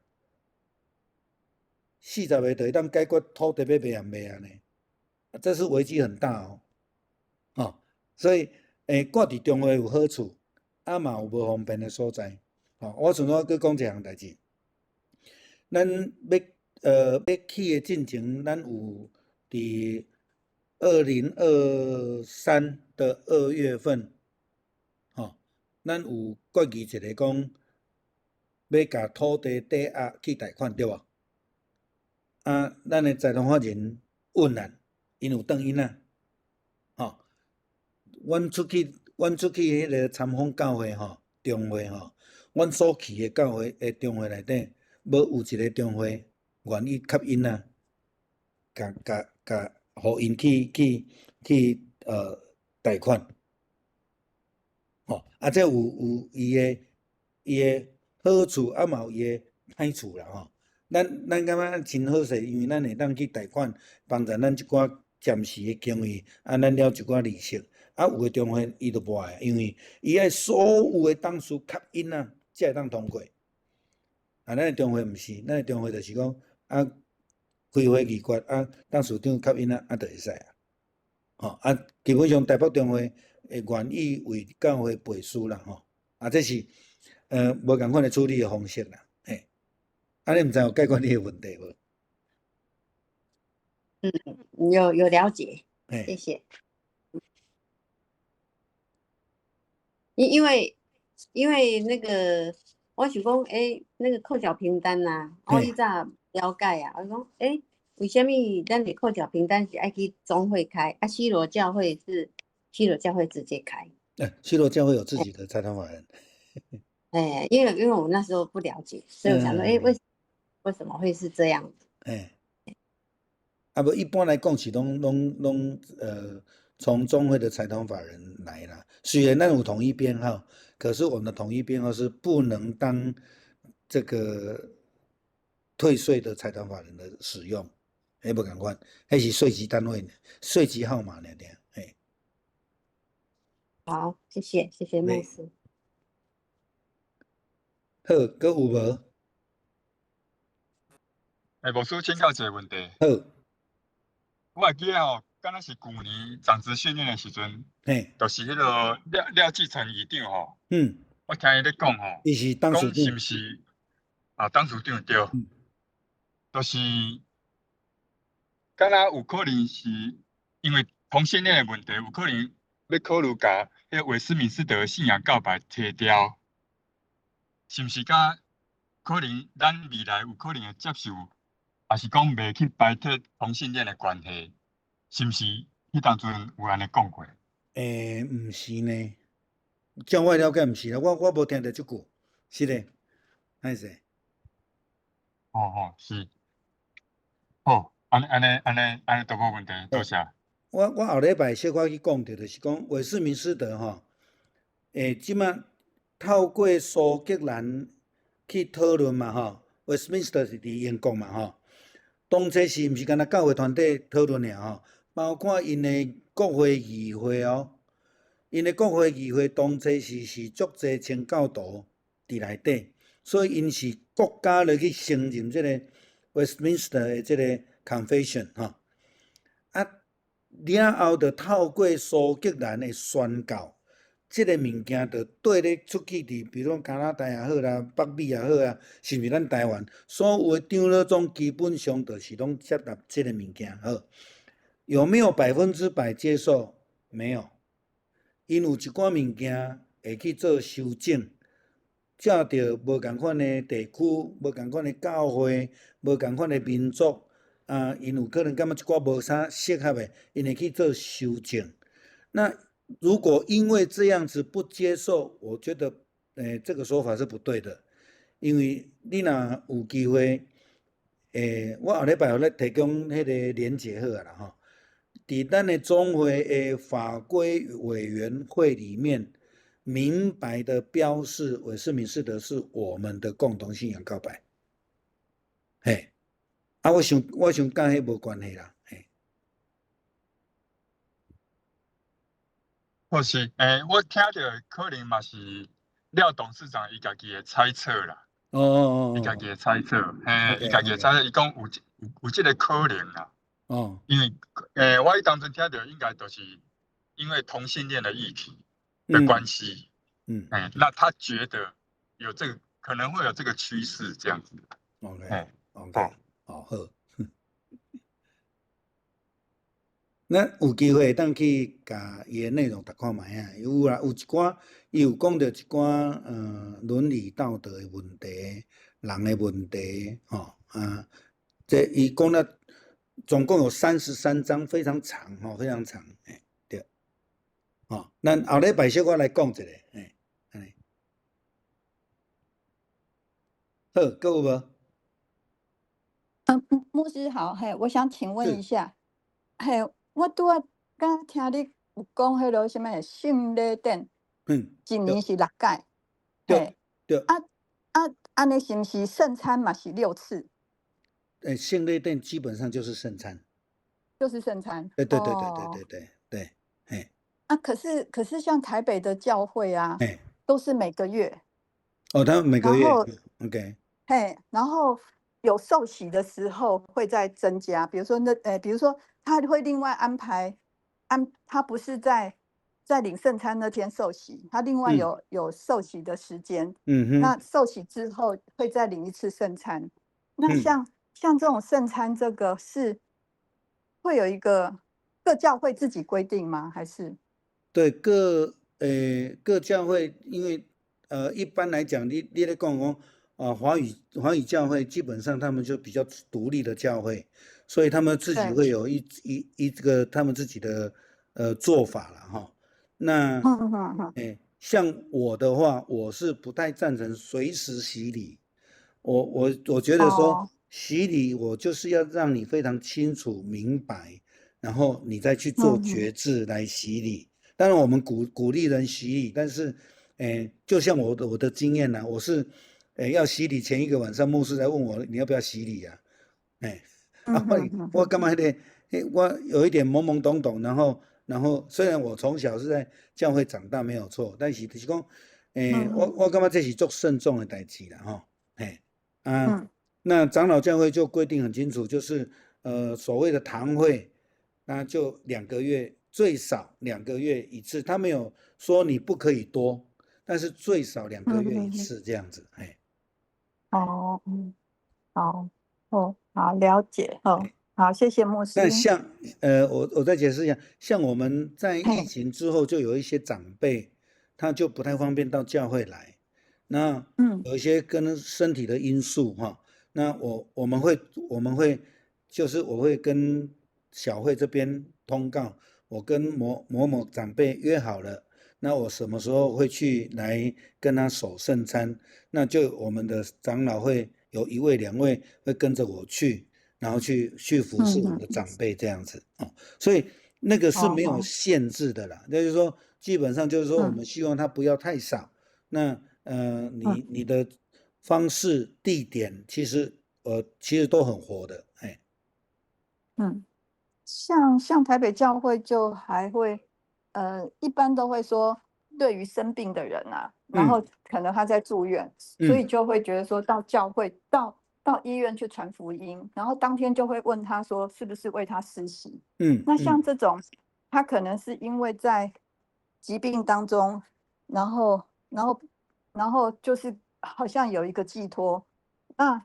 ，40个就会当解决土地要卖卖安尼，这是危机很大所以挂伫中会有好处，嘛有无方便的所在我顺便搁讲一项代志，咱要起的进程，咱有伫2023的2月份咱有决议一个讲要甲土地抵押去贷款，对无？咱的财团法人稳啊，因有转因阮出去迄个参访教会中会阮所去的教会中会内底，要有一个中会愿意吸因互因去贷款这有伊的好处，嘛有伊的歹处啦咱感觉真好势，因为咱会当去贷款，帮助咱一寡暂时的经费，咱了一寡利息。有的中会伊就无爱，因为伊爱所有的董事吸引才会当通过。咱的中会毋是，咱的中会就是讲开会议决董事长吸引就会使基本上台北中会会愿意为教会背书啦这是无共款的处理的方式啦你毋知有解决你的问题无？有了解，谢谢。因为那个我想讲那个扣缴凭单我以前了解我讲为什么咱的扣缴凭单是爱去总会开西罗教会是西罗教会直接开？西罗教会有自己的财团法人因为我那时候不了解，所以我想说为什么会是这样子无一般来讲是拢从中会的财团法人来啦。虽然咱有统一编号，可是我们的统一编号是不能当这个退税的财团法人的使用，无共款，迄是税籍单位、号码好，谢谢牧师。好，搁有无？牧师请教一个问题，好，我会记得吼，敢若是旧年长职训练的时阵，嘿，就是迄个廖继成议长吼，嗯，我听伊咧讲吼，伊是董事讲是长，毋是董事长对，嗯就是敢若有可能是因为同性恋的问题，有可能要考虑甲迄个韦斯敏斯特的信仰告白摕掉，是毋是甲可能咱未来有可能会接受，还是讲袂去摆脱同性恋的关系？是毋是？迄当阵有安尼讲过？毋是呢，照我了解毋是啦，我无听到即句，是咧，歹势，是。好，安尼都无问题，多谢。我后礼拜小可去讲着，就是讲韦斯敏斯特吼，即马透过苏格兰去讨论嘛吼，韦斯敏斯特是伫英国嘛吼，当初是毋是干那教会团体讨论尔吼，包括因的国会议会哦，因的国会议会当初是足侪清教徒伫内底，所以因是国家来去承认即个 Westminster 的即个 Confession 吼，了后就透过苏格兰的宣告，即个物件就对咧出去伫，比如讲加拿大也好啦，北美也好啊，甚至咱台湾，所有的长老总基本上就是拢接纳即个物件。好，有没有100%接受？没有，因有一寡物件会去做修正，照着无共款的地区、无共款的教会、无共款的民族。因有可能感觉一寡无啥适合的，因会去做修正。那如果因为这样子不接受，我觉得，这个说法是不对的，因为你若有机会，我后礼拜有咧提供迄个连结好啊啦吼，伫咱的总会的法规委员会里面，明白的标示韦斯敏斯特是我们的共同信仰告白，嘿。我想甲迄无关系啦，嘿。或是我听着可能嘛是廖董事长伊家己的猜测啦，伊家己的猜测，伊家己的猜测，伊讲有即个可能啦。哦，因为我当阵听着应该都是因为同性恋的议题的关系，那他觉得有这个可能会有这个趋势这样子。OK，好。咱有机会当去甲伊的内容读看卖啊，有啦，有一寡伊有讲到一寡伦理道德的问题、人的问题，这伊讲了总共有33章，非常长非常长，对，咱后礼拜小可来讲一下，安尼，好，搁有无？牧师好，我想请问一下，我拄仔刚听你有讲迄落什么圣礼典，一年是6届，对，安尼是毋是圣餐嘛是6次？圣礼典基本上就是圣餐，就是圣餐。对，可是像台北的教会啊，都是每个月。他们每个月 ，OK。然后有受洗的时候会再增加，比如说他会另外安排，他不是在领圣餐那天受洗，他另外有受洗的时间，那受洗之后会再领一次圣餐。那像这种圣餐，这个是会有一个各教会自己规定吗？还是？对，各教会，因为一般来讲，你在讲华语教会基本上他们就比较独立的教会，所以他们自己会有一个他们自己的做法了哈。那像我的话，我是不太赞成随时洗礼。我觉得说洗礼，我就是要让你非常清楚明白，然后你再去做决志来洗礼。当然我们鼓励人洗礼，但是就像我的经验呢，我是要洗礼前一个晚上，牧师来问我你要不要洗礼啊？我干嘛我有一点懵懵懂懂，然后虽然我从小是在教会长大没有错，但是就是讲我感觉这是足慎重的代志啦，吼，嘿，那长老教会就规定很清楚，就是所谓的堂会，那就2个月，最少2个月一次，他没有说你不可以多，但是最少2个月一次这样子，嘿。哦，好，好，了解，好，谢谢牧师。那像我再解释一下，像我们在疫情之后，就有一些长辈，他就不太方便到教会来。那有一些跟身体的因素哈，那我们会就是我会跟小会这边通告，我跟某某长辈约好了，那我什么时候会去来跟他守圣餐，那就我们的长老会有1位2位会跟着我去。然后去服侍我们的长辈这样子所以那个是没有限制的啦。就是说，基本上就是说，我们希望他不要太少。那你的方式、地点，其实都很活的，哎。像台北教会就还会一般都会说，对于生病的人啊，然后可能他在住院，所以就会觉得说到教会到医院去传福音，然后当天就会问他说是不是为他施洗。那像这种，他可能是因为在疾病当中，然后就是好像有一个寄托，那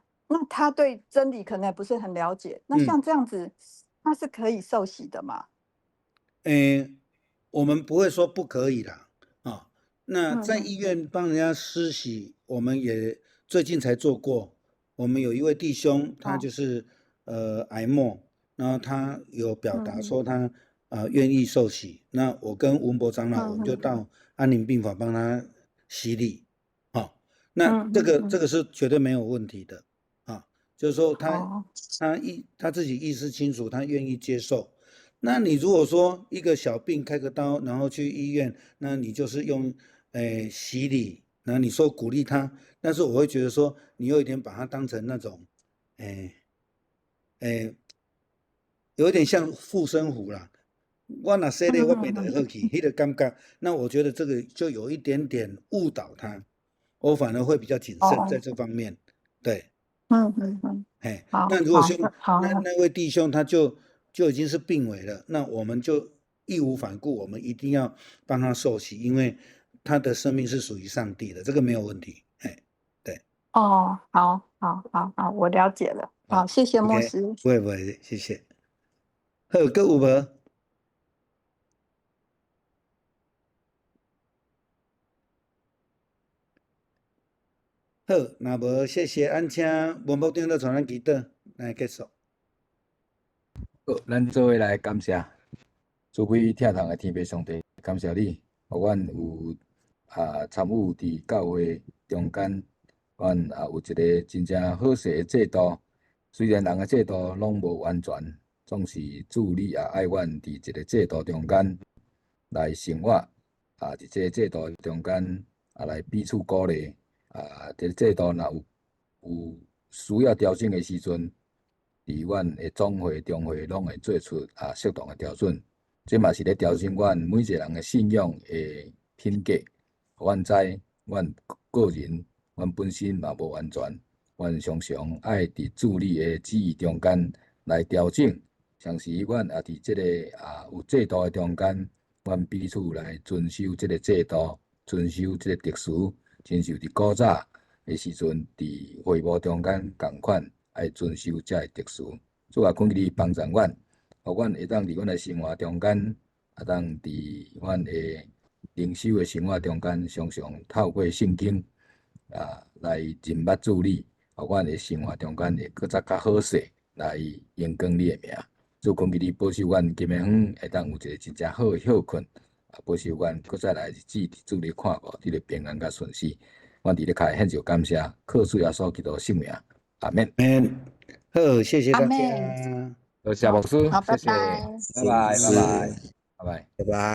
他对真理可能也不是很了解。那像这样子，他是可以受洗的吗？我们不会说不可以啦，那在医院帮人家施洗，我们也最近才做过。我们有一位弟兄，他就是癌末，然后他有表达说他愿意受洗。那我跟文博长老，我们就到安宁病房帮他洗礼，那这个是绝对没有问题的就是说他自己意识清楚，他愿意接受。那你如果说一个小病开个刀，然后去医院，那你就是用洗礼，然后你说鼓励他，但是我会觉得说，你有一点把它当成那种，有一点像护身符啦。我哪说的我没得好去，那个感觉，那我觉得这个就有一点点误导他，我反而会比较谨慎在这方面，对。那如果像那位弟兄，他就已经是病危了，那我们就义无反顾，我们一定要帮他受洗，因为他的生命是属于上帝的，这个没有问题。对。好，我了解了。好，谢谢牧师。不会，谢谢。还有个有无？好，那无谢谢，俺请文牧长老传咱祈祷来结束。好，咱做伙来感谢，慈悲疼痛的天父上帝，感谢你，互阮有参与伫教会中间，阮有一个真正好势的制度。虽然人的制度拢无完全，总是主你也爱阮伫一个制度中间来生活，伫这个制度中间来彼此鼓励。这个制度若有需要调整的时阵，伫阮的总会、中会拢会做出适当的调整。这嘛是咧调整阮每一个人的信仰的品格，互阮知阮个人、阮本身嘛无完全，阮常常爱伫主你的旨意中间来调整。像是阮也伫这个有制度的中间，阮彼此来遵守这个制度，遵守这个特殊。亲像伫古早的时阵，伫会务中间共款，爱遵守遮个特殊。主啊，恳求你帮助阮，互阮会当伫阮的生活中间，当伫阮的灵修的生活中间，常常透过圣经来认捌主你，互阮的生活中间会搁再较好势来荣光你的名。主恳求你保守阮今暝昏会当有一个真正好的休困。保守阮，搁再来日子伫主你看顾，你的平安甲顺遂。阮伫咧开献上感谢，靠主耶稣基督圣名，阿免。好，谢谢大家。多谢牧师，谢谢，好，拜拜。拜拜。